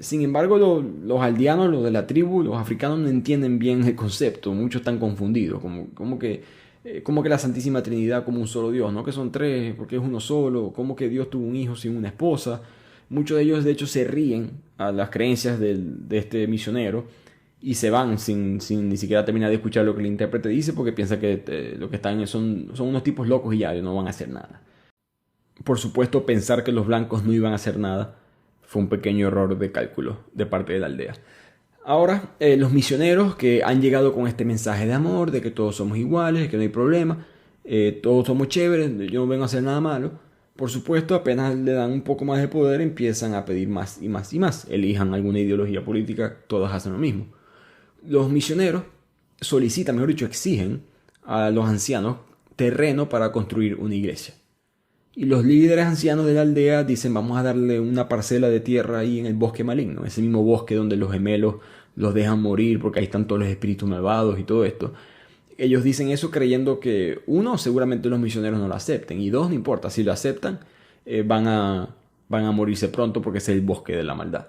[SPEAKER 1] Sin embargo, los aldeanos, los de la tribu, los africanos no entienden bien el concepto. Muchos están confundidos, como que la Santísima Trinidad como un solo Dios, no que son 3 porque es uno solo, como que Dios tuvo un hijo sin una esposa. Muchos de ellos de hecho se ríen a las creencias de este misionero y se van sin ni siquiera terminar de escuchar lo que el intérprete dice, porque piensa que lo que están son unos tipos locos y ya no van a hacer nada. Por supuesto, pensar que los blancos no iban a hacer nada fue un pequeño error de cálculo de parte de la aldea. Ahora, los misioneros que han llegado con este mensaje de amor, de que todos somos iguales, de que no hay problema, todos somos chéveres, yo no vengo a hacer nada malo, por supuesto, apenas le dan un poco más de poder, empiezan a pedir más y más y más. Elijan alguna ideología política, todos hacen lo mismo. Los misioneros solicitan, mejor dicho, exigen a los ancianos terreno para construir una iglesia. Y los líderes ancianos de la aldea dicen, vamos a darle una parcela de tierra ahí en el bosque maligno, ese mismo bosque donde los gemelos los dejan morir porque ahí están todos los espíritus malvados y todo esto. Ellos dicen eso creyendo que, 1, seguramente los misioneros no lo acepten, y 2, no importa, si lo aceptan, van a morirse pronto porque es el bosque de la maldad.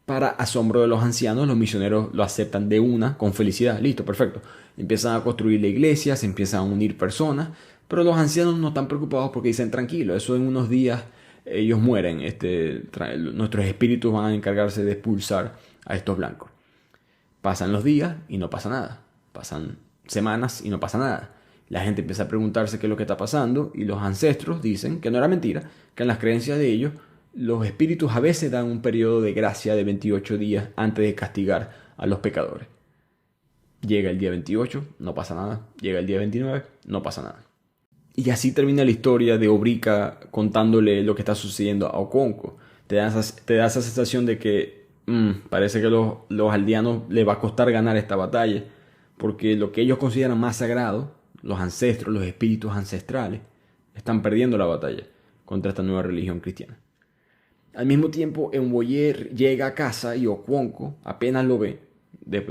[SPEAKER 1] Para asombro de los ancianos, los misioneros lo aceptan de una, con felicidad. Listo, perfecto. Empiezan a construir la iglesia, se empiezan a unir personas, pero los ancianos no están preocupados porque dicen, tranquilo, eso en unos días ellos mueren. Nuestros espíritus van a encargarse de expulsar a estos blancos. Pasan los días y no pasa nada. Pasan semanas y no pasa nada. La gente empieza a preguntarse qué es lo que está pasando, y los ancestros dicen que no era mentira, que en las creencias de ellos los espíritus a veces dan un periodo de gracia de 28 días antes de castigar a los pecadores. Llega el día 28, no pasa nada. Llega el día 29, no pasa nada. Y así termina la historia de Obierika contándole lo que está sucediendo a Okonkwo. Te da esa sensación de que parece que los aldeanos les va a costar ganar esta batalla, porque lo que ellos consideran más sagrado, los ancestros, los espíritus ancestrales, están perdiendo la batalla contra esta nueva religión cristiana. Al mismo tiempo, Nwoye llega a casa y Okonkwo apenas lo ve.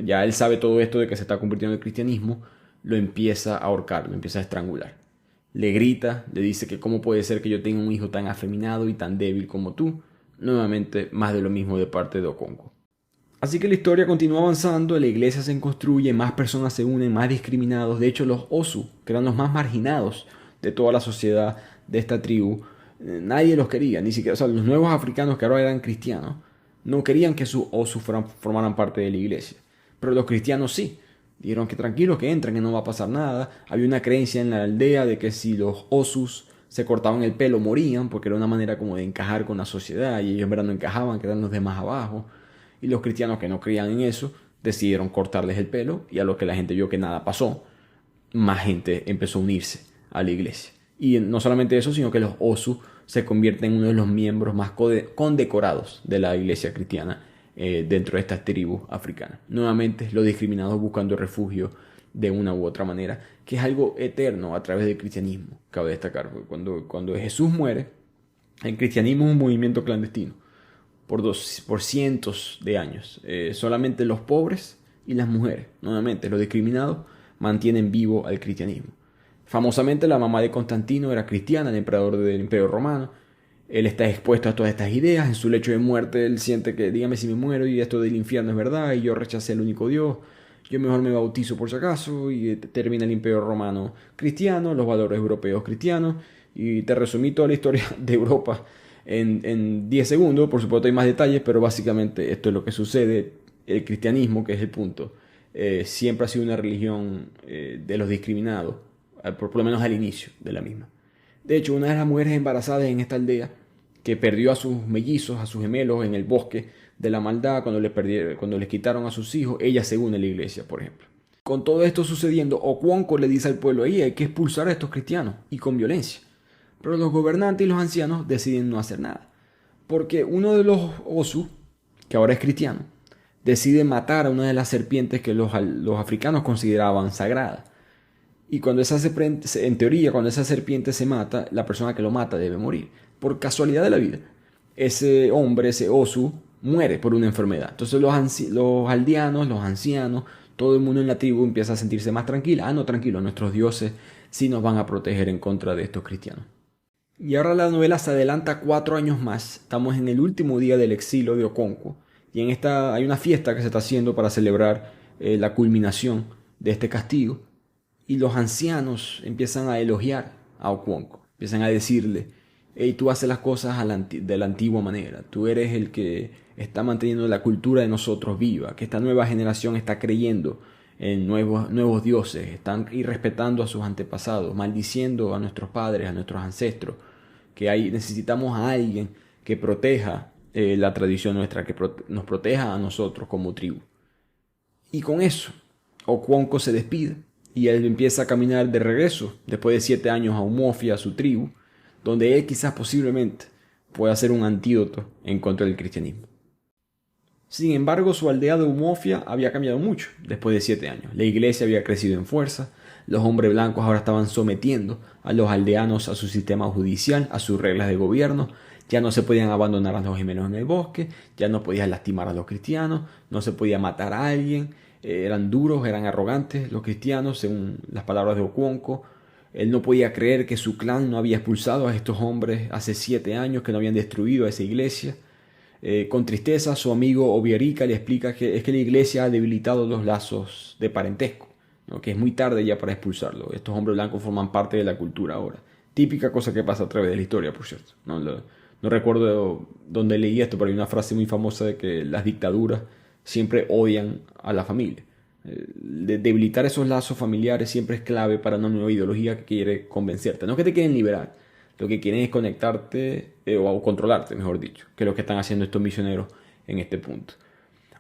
[SPEAKER 1] Ya él sabe todo esto de que se está convirtiendo en el cristianismo, lo empieza a ahorcar, lo empieza a estrangular. Le grita, le dice que cómo puede ser que yo tenga un hijo tan afeminado y tan débil como tú. Nuevamente, más de lo mismo de parte de Okonkwo. Así que la historia continúa avanzando, la iglesia se construye, más personas se unen, más discriminados. De hecho, los Osu, que eran los más marginados de toda la sociedad de esta tribu, nadie los quería, ni siquiera, o sea, los nuevos africanos que ahora eran cristianos, no querían que sus Osu formaran parte de la iglesia. Pero los cristianos sí. Dijeron que tranquilos, que entran, que no va a pasar nada. Había una creencia en la aldea de que si los Osus se cortaban el pelo morían, porque era una manera como de encajar con la sociedad, y ellos en verdad no encajaban, que eran los demás abajo. Y los cristianos que no creían en eso decidieron cortarles el pelo, y a lo que la gente vio que nada pasó, más gente empezó a unirse a la iglesia. Y no solamente eso, sino que los Osu se convierten en uno de los miembros más condecorados de la iglesia cristiana dentro de estas tribus africanas. Nuevamente, los discriminados buscando refugio de una u otra manera, que es algo eterno a través del cristianismo. Cabe destacar, cuando Jesús muere, el cristianismo es un movimiento clandestino por cientos de años. Solamente los pobres y las mujeres, nuevamente los discriminados, mantienen vivo al cristianismo. Famosamente la mamá de Constantino era cristiana, el emperador del Imperio Romano. Él está expuesto a todas estas ideas. En su lecho de muerte él siente que dígame si me muero y esto del infierno es verdad y yo rechacé al único Dios. Yo mejor me bautizo por si acaso y termina el Imperio Romano cristiano, los valores europeos cristianos. Y te resumí toda la historia de Europa en 10 segundos. Por supuesto hay más detalles, pero básicamente esto es lo que sucede. El cristianismo, que es el punto, siempre ha sido una religión de los discriminados, por lo menos al inicio de la misma. De hecho, una de las mujeres embarazadas en esta aldea, que perdió a sus mellizos, a sus gemelos en el bosque de la maldad, cuando les quitaron a sus hijos, ella se une a la iglesia, por ejemplo. Con todo esto sucediendo, Okonkwo le dice al pueblo ahí, hay que expulsar a estos cristianos, y con violencia. Pero los gobernantes y los ancianos deciden no hacer nada. Porque uno de los Osu, que ahora es cristiano, decide matar a una de las serpientes que los africanos consideraban sagrada. Y cuando en teoría, cuando esa serpiente se mata, la persona que lo mata debe morir. Por casualidad de la vida, ese hombre, ese Osu, muere por una enfermedad. Entonces los aldeanos, los ancianos, todo el mundo en la tribu empieza a sentirse más tranquila. Ah, no, tranquilo, nuestros dioses sí nos van a proteger en contra de estos cristianos. Y ahora la novela se adelanta 4 años más. Estamos en el último día del exilio de Okonkwo. Y en esta hay una fiesta que se está haciendo para celebrar la culminación de este castigo. Y los ancianos empiezan a elogiar a Okonkwo. Empiezan a decirle, hey, tú haces las cosas de la antigua manera. Tú eres el que está manteniendo la cultura de nosotros viva. Que esta nueva generación está creyendo en nuevos dioses. Están irrespetando a sus antepasados, maldiciendo a nuestros padres, a nuestros ancestros. Que necesitamos a alguien que proteja la tradición nuestra, que nos proteja a nosotros como tribu. Y con eso, Okonkwo se despide. Y él empieza a caminar de regreso, después de 7 años, a Umuofia, a su tribu, donde él quizás posiblemente pueda ser un antídoto en contra del cristianismo. Sin embargo, su aldea de Umuofia había cambiado mucho después de 7 años. La iglesia había crecido en fuerza, los hombres blancos ahora estaban sometiendo a los aldeanos a su sistema judicial, a sus reglas de gobierno. Ya no se podían abandonar a los gemelos en el bosque, ya no podían lastimar a los cristianos, no se podía matar a alguien. Eran duros, eran arrogantes los cristianos, según las palabras de Okonkwo. Él no podía creer que su clan no había expulsado a estos hombres hace 7 años, que no habían destruido a esa iglesia. Con tristeza, su amigo Obiarika le explica que es que la iglesia ha debilitado los lazos de parentesco, ¿no? Que es muy tarde ya para expulsarlo. Estos hombres blancos forman parte de la cultura ahora. Típica cosa que pasa a través de la historia, por cierto. No recuerdo dónde leí esto, pero hay una frase muy famosa de que las dictaduras siempre odian a la familia. Debilitar esos lazos familiares siempre es clave para una nueva ideología que quiere convencerte. No es que te quieren liberar, lo que quieren es conectarte o controlarte, mejor dicho, que es lo que están haciendo estos misioneros en este punto.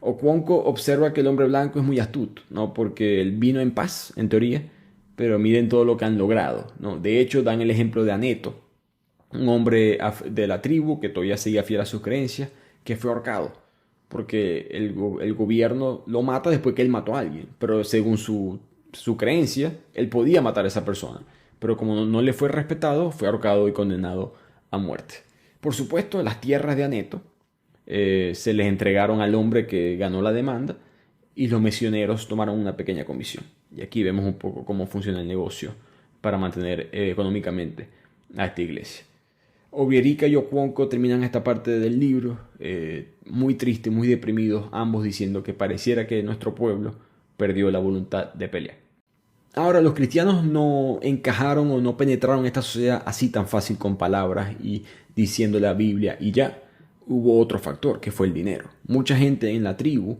[SPEAKER 1] Okonkwo observa que el hombre blanco es muy astuto, ¿no? Porque él vino en paz, en teoría, pero miren todo lo que han logrado, ¿no? De hecho, dan el ejemplo de Aneto, un hombre de la tribu que todavía seguía fiel a sus creencias, que fue ahorcado. Porque el gobierno lo mata después que él mató a alguien. Pero según su creencia, él podía matar a esa persona. Pero como no le fue respetado, fue ahorcado y condenado a muerte. Por supuesto, las tierras de Aneto se les entregaron al hombre que ganó la demanda. Y los misioneros tomaron una pequeña comisión. Y aquí vemos un poco cómo funciona el negocio para mantener económicamente a esta iglesia. Obierica y Okonkwo terminan esta parte del libro muy tristes, muy deprimidos, ambos diciendo que pareciera que nuestro pueblo perdió la voluntad de pelear. Ahora, los cristianos no encajaron o no penetraron esta sociedad así tan fácil con palabras y diciendo la Biblia y ya. Hubo otro factor, que fue el dinero. Mucha gente en la tribu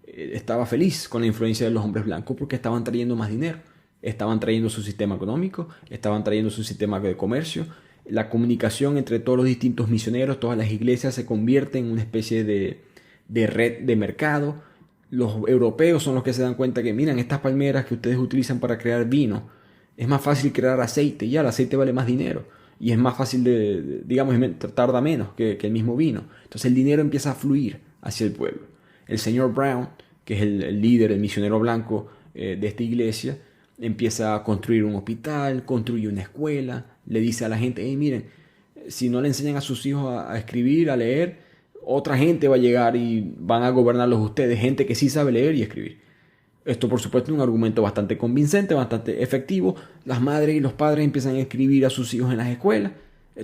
[SPEAKER 1] estaba feliz con la influencia de los hombres blancos porque estaban trayendo más dinero. Estaban trayendo su sistema económico, estaban trayendo su sistema de comercio. La comunicación entre todos los distintos misioneros, todas las iglesias se convierte en una especie de red de mercado. Los europeos son los que se dan cuenta que, miren, estas palmeras que ustedes utilizan para crear vino, es más fácil crear aceite, ya el aceite vale más dinero y es más fácil digamos, tarda menos que el mismo vino. Entonces el dinero empieza a fluir hacia el pueblo. El señor Brown, que es el líder, el misionero blanco de esta iglesia, empieza a construir un hospital, construye una escuela, le dice a la gente, hey, miren, si no le enseñan a sus hijos a escribir, a leer, otra gente va a llegar y van a gobernarlos ustedes, gente que sí sabe leer y escribir. Esto, por supuesto, es un argumento bastante convincente, bastante efectivo. Las madres y los padres empiezan a escribir a sus hijos en las escuelas.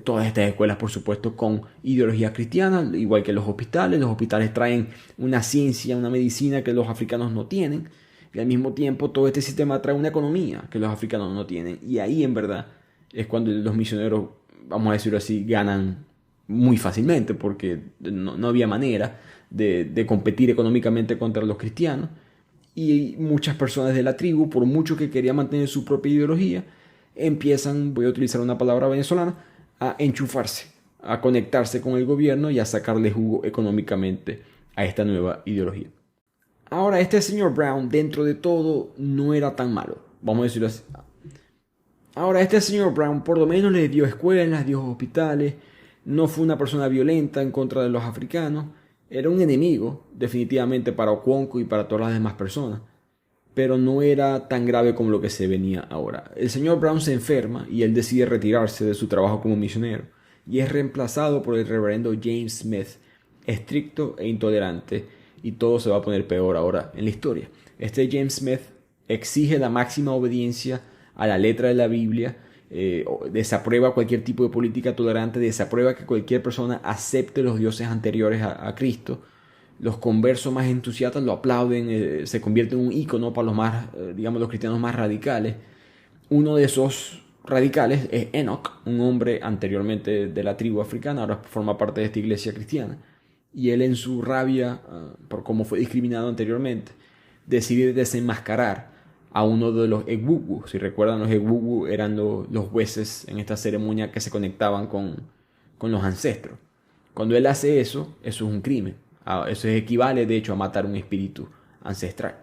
[SPEAKER 1] Todas estas escuelas, por supuesto, con ideología cristiana, igual que los hospitales. Los hospitales traen una ciencia, una medicina que los africanos no tienen. Y al mismo tiempo, todo este sistema trae una economía que los africanos no tienen. Y ahí, en verdad, es cuando los misioneros, vamos a decirlo así, ganan muy fácilmente, porque no había manera de competir económicamente contra los cristianos. Y muchas personas de la tribu, por mucho que querían mantener su propia ideología, empiezan, voy a utilizar una palabra venezolana, a enchufarse, a conectarse con el gobierno y a sacarle jugo económicamente a esta nueva ideología. Ahora, este señor Brown, dentro de todo, no era tan malo, vamos a decirlo así. Ahora, este señor Brown por lo menos les dio escuelas, dio hospitales, no fue una persona violenta en contra de los africanos. Era un enemigo, definitivamente, para Okonkwo y para todas las demás personas, pero no era tan grave como lo que se venía ahora. El señor Brown se enferma y él decide retirarse de su trabajo como misionero y es reemplazado por el reverendo James Smith, estricto e intolerante, y todo se va a poner peor ahora en la historia. Este James Smith exige la máxima obediencia a la letra de la Biblia, desaprueba cualquier tipo de política tolerante, desaprueba que cualquier persona acepte los dioses anteriores a Cristo. Los conversos más entusiastas lo aplauden, se convierte en un ícono para los más, digamos, los cristianos más radicales. Uno de esos radicales es Enoch, un hombre anteriormente de la tribu africana, ahora forma parte de esta iglesia cristiana. Y él, en su rabia por cómo fue discriminado anteriormente, decide desenmascarar a uno de los Egwugu. Si recuerdan, los Egwugu eran los jueces en esta ceremonia que se conectaban con los ancestros. Cuando él hace eso es un crimen. Eso equivale, de hecho, a matar un espíritu ancestral.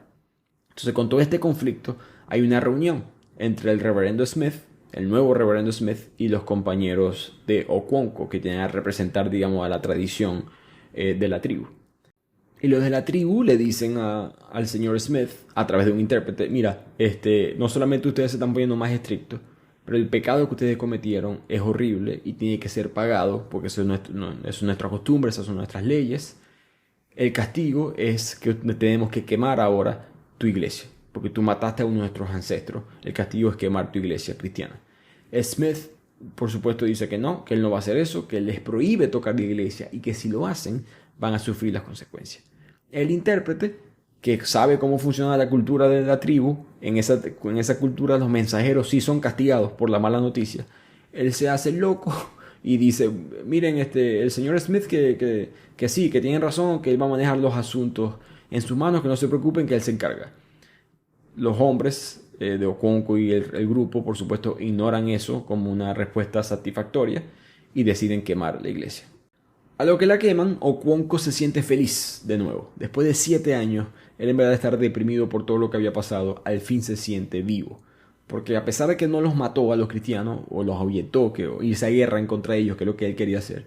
[SPEAKER 1] Entonces, con todo este conflicto, hay una reunión entre el reverendo Smith, el nuevo reverendo Smith, y los compañeros de Okonkwo, que tienen a representar, digamos, a la tradición de la tribu. Y los de la tribu le dicen al señor Smith, a través de un intérprete, mira, no solamente ustedes se están poniendo más estrictos, pero el pecado que ustedes cometieron es horrible y tiene que ser pagado, porque eso es nuestra costumbre, esas son nuestras leyes. El castigo es que tenemos que quemar ahora tu iglesia, porque tú mataste a uno de nuestros ancestros. El castigo es quemar tu iglesia cristiana. Smith, por supuesto, dice que no, que él no va a hacer eso, que él les prohíbe tocar la iglesia y que si lo hacen van a sufrir las consecuencias. El intérprete, que sabe cómo funciona la cultura de la tribu, en esa cultura los mensajeros sí son castigados por la mala noticia. Él se hace loco y dice, miren, el señor Smith que sí, que tiene razón, que él va a manejar los asuntos en sus manos, que no se preocupen, que él se encarga. Los hombres de Okonkwo y el grupo, por supuesto, ignoran eso como una respuesta satisfactoria y deciden quemar la iglesia. A lo que la queman, Okonkwo se siente feliz de nuevo. Después de 7 años, él, en vez de estar deprimido por todo lo que había pasado, al fin se siente vivo. Porque a pesar de que no los mató a los cristianos, o los ahuyentó, o irse a guerra en contra de ellos, que es lo que él quería hacer,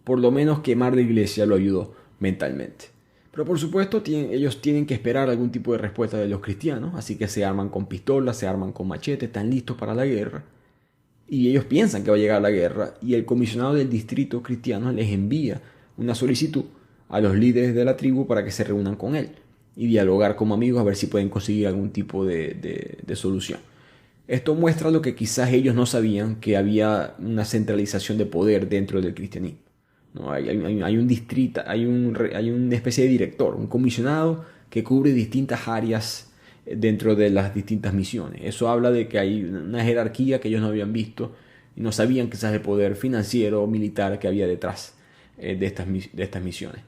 [SPEAKER 1] por lo menos quemar la iglesia lo ayudó mentalmente. Pero por supuesto, ellos tienen que esperar algún tipo de respuesta de los cristianos, así que se arman con pistolas, se arman con machetes, están listos para la guerra. Y ellos piensan que va a llegar la guerra, y el comisionado del distrito cristiano les envía una solicitud a los líderes de la tribu para que se reúnan con él y dialogar como amigos a ver si pueden conseguir algún tipo de solución. Esto muestra lo que quizás ellos no sabían, que había una centralización de poder dentro del cristianismo. ¿No? Hay un distrito, hay una especie de director, un comisionado que cubre distintas áreas dentro de las distintas misiones. Eso habla de que hay una jerarquía que ellos no habían visto y no sabían quizás el poder financiero o militar que había detrás de estas misiones.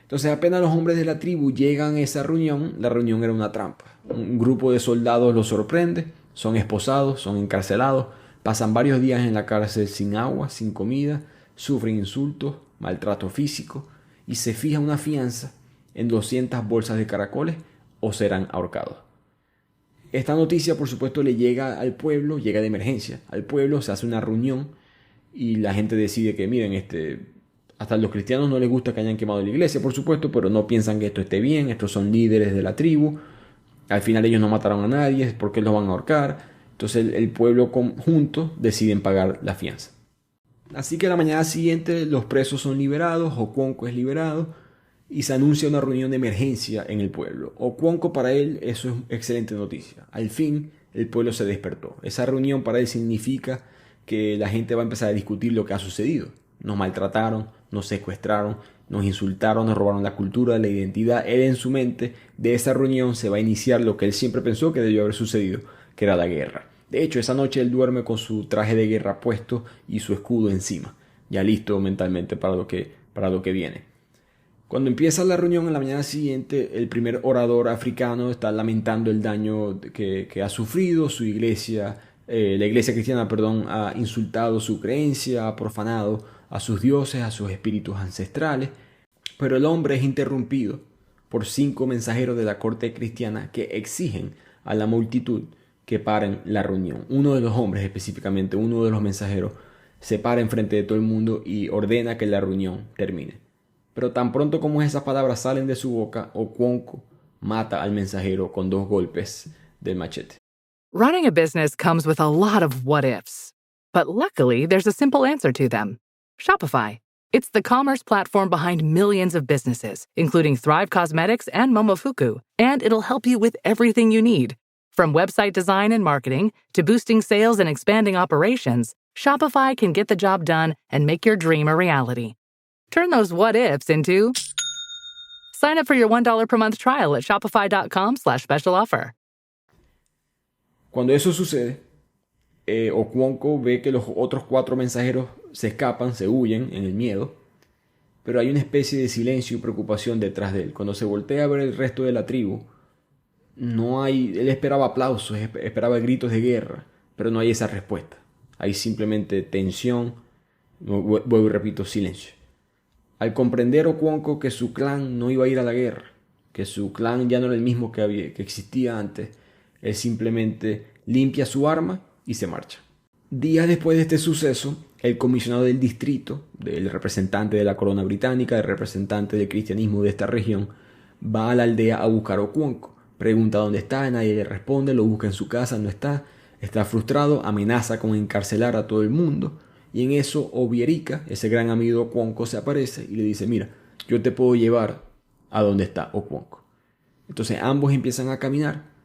[SPEAKER 1] Entonces apenas los hombres de la tribu llegan a esa reunión, la reunión era una trampa. Un grupo de soldados los sorprende, son esposados, son encarcelados, pasan varios días en la cárcel sin agua, sin comida, sufren insultos, maltrato físico y se fija una fianza en 200 bolsas de caracoles o serán ahorcados. Esta noticia, por supuesto, le llega al pueblo, llega de emergencia. Al pueblo se hace una reunión y la gente decide que, miren, hasta a los cristianos no les gusta que hayan quemado la iglesia, por supuesto, pero no piensan que esto esté bien. Estos son líderes de la tribu. Al final ellos no mataron a nadie, ¿por qué los van a ahorcar? Entonces el pueblo conjunto deciden pagar la fianza. Así que a la mañana siguiente los presos son liberados, Okonkwo es liberado y se anuncia una reunión de emergencia en el pueblo. Okonkwo, para él eso es excelente noticia. Al fin el pueblo se despertó. Esa reunión para él significa que la gente va a empezar a discutir lo que ha sucedido. Nos maltrataron, nos secuestraron, nos insultaron, nos robaron la cultura, la identidad. Él en su mente de esa reunión se va a iniciar lo que él siempre pensó que debió haber sucedido, que era la guerra. De hecho, esa noche él duerme con su traje de guerra puesto y su escudo encima, ya listo mentalmente para lo que viene. Cuando empieza la reunión en la mañana siguiente, el primer orador africano está lamentando el daño que ha sufrido su iglesia. La iglesia cristiana, ha insultado su creencia, ha profanado a sus dioses, a sus espíritus ancestrales. Pero el hombre es interrumpido por 5 mensajeros de la corte cristiana que exigen a la multitud que paren la reunión. Uno de los hombres, específicamente uno de los mensajeros, se para enfrente de todo el mundo y ordena que la reunión termine. Pero tan pronto como esas palabras salen de su boca, Okonkwo mata al mensajero con 2 golpes del machete.
[SPEAKER 5] Running a business comes with a lot of what ifs. But luckily, there's a simple answer to them. Shopify. It's the commerce platform behind millions of businesses, including Thrive Cosmetics and Momofuku. And it'll help you with everything you need. From website design and marketing to boosting sales and expanding operations, Shopify can get the job done and make your dream a reality. Turn those what ifs into... Sign up for your $1 per month trial at shopify.com/special offer.
[SPEAKER 1] Cuando eso sucede, Okonkwo ve que los otros 4 mensajeros se escapan, se huyen en el miedo, pero hay una especie de silencio y preocupación detrás de él. Cuando se voltea a ver el resto de la tribu, él esperaba aplausos, esperaba gritos de guerra, pero no hay esa respuesta. Hay simplemente tensión, vuelvo y repito, silencio. Al comprender Okonkwo que su clan no iba a ir a la guerra, que su clan ya no era el mismo que existía antes, él simplemente limpia su arma y se marcha. Días después de este suceso, el comisionado del distrito, el representante de la corona británica, el representante del cristianismo de esta región, va a la aldea a buscar a Okonkwo. Pregunta dónde está, nadie le responde, lo busca en su casa, no está frustrado, amenaza con encarcelar a todo el mundo. Y en eso Obierika, ese gran amigo de Okonkwo, se aparece y le dice, mira, yo te puedo llevar a donde está Okonkwo. Entonces ambos empiezan a caminar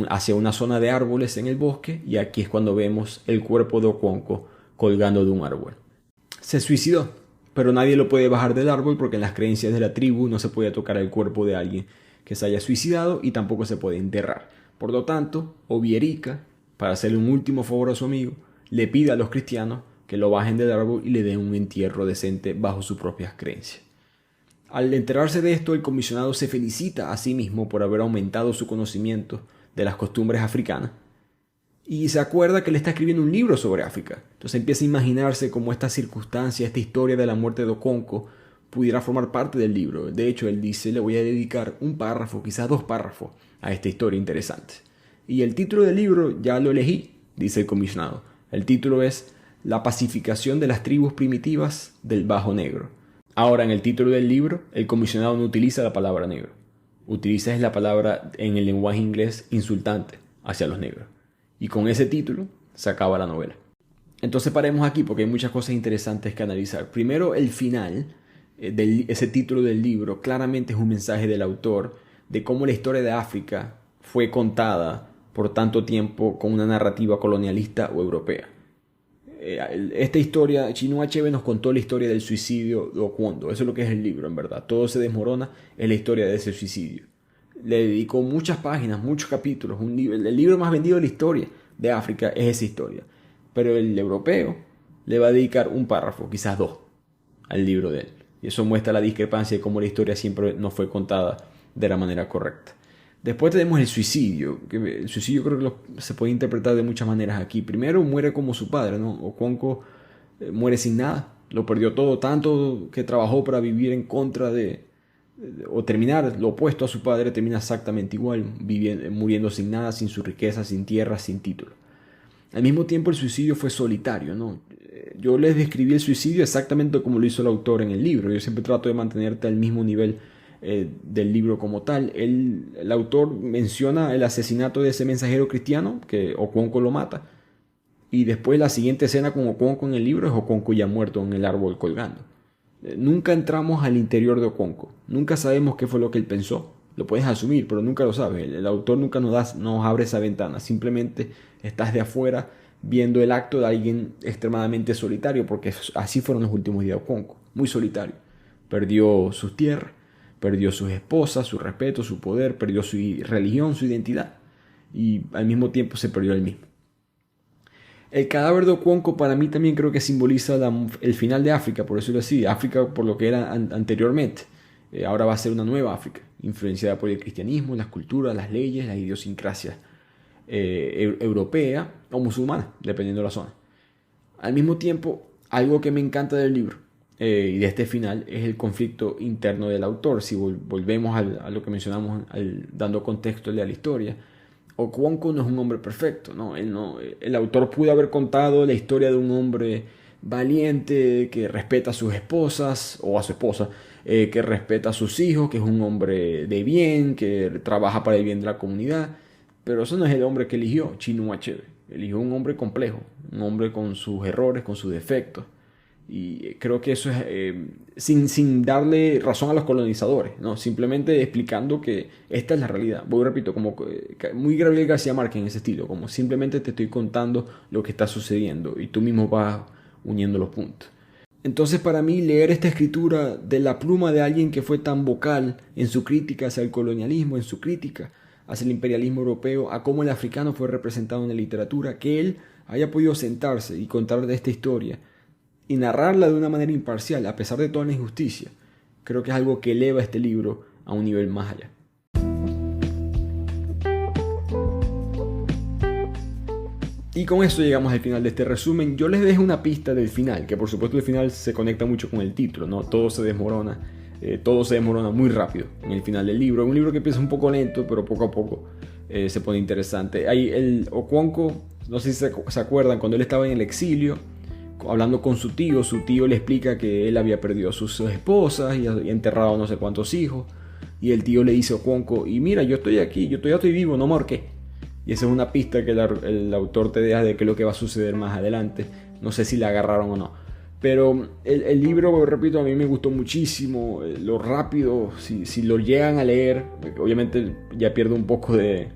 [SPEAKER 1] hacia una zona de árboles en el bosque y aquí es cuando vemos el cuerpo de Okonkwo colgando de un árbol. Se suicidó, pero nadie lo puede bajar del árbol porque en las creencias de la tribu no se puede tocar el cuerpo de alguien que se haya suicidado y tampoco se puede enterrar. Por lo tanto, Obierika, para hacerle un último favor a su amigo, le pide a los cristianos que lo bajen del árbol y le den un entierro decente bajo sus propias creencias. Al enterarse de esto, el comisionado se felicita a sí mismo por haber aumentado su conocimiento de las costumbres africanas y se acuerda que le está escribiendo un libro sobre África. Entonces empieza a imaginarse cómo esta circunstancia, esta historia de la muerte de Okonkwo pudiera formar parte del libro. De hecho, él dice, le voy a dedicar un párrafo, quizás 2 párrafos, a esta historia interesante. Y el título del libro ya lo elegí, dice el comisionado. El título es La pacificación de las tribus primitivas del Bajo Negro. Ahora, en el título del libro, el comisionado no utiliza la palabra negro. Utiliza la palabra en el lenguaje inglés insultante hacia los negros. Y con ese título se acaba la novela. Entonces paremos aquí porque hay muchas cosas interesantes que analizar. Primero, el final ese título del libro claramente es un mensaje del autor de cómo la historia de África fue contada por tanto tiempo con una narrativa colonialista o europea. Esta historia, Chinua Achebe nos contó la historia del suicidio de Oquendo. Eso es lo que es el libro, en verdad. Todo se desmorona en la historia de ese suicidio. Le dedicó muchas páginas, muchos capítulos. El libro más vendido de la historia de África es esa historia. Pero el europeo le va a dedicar un párrafo, quizás 2, al libro de él. Y eso muestra la discrepancia de cómo la historia siempre no fue contada de la manera correcta. Después tenemos el suicidio. El suicidio creo que se puede interpretar de muchas maneras aquí. Primero, muere como su padre, ¿no? Okonkwo muere sin nada. Lo perdió todo, tanto que trabajó para vivir en contra o terminar lo opuesto a su padre, termina exactamente igual, muriendo sin nada, sin su riqueza, sin tierra, sin título. Al mismo tiempo el suicidio fue solitario, ¿no? Yo les describí el suicidio exactamente como lo hizo el autor en el libro. Yo siempre trato de mantenerte al mismo nivel del libro como tal. El autor menciona el asesinato de ese mensajero cristiano, que Okonkwo lo mata, y después la siguiente escena con Okonkwo en el libro es Okonkwo ya muerto en el árbol colgando. Nunca entramos al interior de Okonkwo, nunca sabemos qué fue lo que él pensó. Lo puedes asumir, pero nunca lo sabes. El autor nunca nos abre esa ventana. Simplemente estás de afuera viendo el acto de alguien extremadamente solitario, porque así fueron los últimos días de Okonkwo. Muy solitario. Perdió sus tierras, perdió sus esposas, su respeto, su poder, perdió su religión, su identidad. Y al mismo tiempo se perdió él mismo. El cadáver de Okonkwo para mí también creo que simboliza el final de África, por decirlo así. África por lo que era anteriormente. Ahora va a ser una nueva África, influenciada por el cristianismo, las culturas, las leyes, las idiosincrasias europea o musulmana, dependiendo de la zona. Al mismo tiempo, algo que me encanta del libro y de este final es el conflicto interno del autor. Si volvemos a lo que mencionamos dando contexto a la historia, Okonkwo no es un hombre perfecto, ¿no? El autor pudo haber contado la historia de un hombre valiente que respeta a sus esposas o a su esposa, que respeta a sus hijos, que es un hombre de bien, que trabaja para el bien de la comunidad. Pero eso no es el hombre que eligió Chinua Achebe. Eligió un hombre complejo, un hombre con sus errores, con sus defectos. Y creo que eso es sin darle razón a los colonizadores, ¿no? Simplemente explicando que esta es la realidad. Repito, como muy Gabriel García Márquez en ese estilo, como simplemente te estoy contando lo que está sucediendo y tú mismo vas uniendo los puntos. Entonces, para mí, leer esta escritura de la pluma de alguien que fue tan vocal en su crítica hacia el colonialismo, en su crítica hacia el imperialismo europeo, a cómo el africano fue representado en la literatura, que él haya podido sentarse y contar de esta historia y narrarla de una manera imparcial, a pesar de toda la injusticia, creo que es algo que eleva este libro a un nivel más allá. Y con esto llegamos al final de este resumen. Yo les dejo una pista del final, que por supuesto el final se conecta mucho con el título, ¿no? Todo se desmorona muy rápido en el final del libro. Es un libro que empieza un poco lento, pero poco a poco se pone interesante. Hay el Okonkwo, no sé si se acuerdan, cuando él estaba en el exilio, hablando con su tío le explica que él había perdido a sus esposas y enterrado no sé cuántos hijos. Y el tío le dice a Okonkwo, y mira, yo estoy aquí, yo todavía estoy vivo, no me ahorqué. Y esa es una pista que el autor te deja de qué es lo que va a suceder más adelante. No sé si la agarraron o no. Pero el libro, repito, a mí me gustó muchísimo. Lo rápido, si lo llegan a leer, obviamente ya pierde un poco de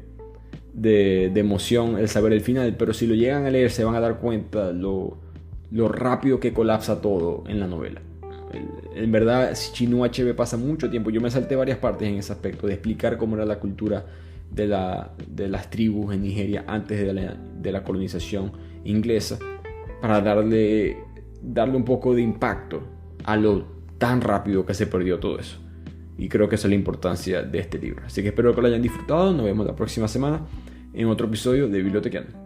[SPEAKER 1] emoción el saber el final. Pero si lo llegan a leer se van a dar cuenta lo rápido que colapsa todo en la novela. En verdad, Chinua Achebe pasa mucho tiempo. Yo me salté varias partes en ese aspecto de explicar cómo era la cultura de las tribus en Nigeria antes de la colonización inglesa, para darle un poco de impacto a lo tan rápido que se perdió todo eso. Y creo que esa es la importancia de este libro. Así que espero que lo hayan disfrutado. Nos vemos la próxima semana en otro episodio de Bibliotequeando.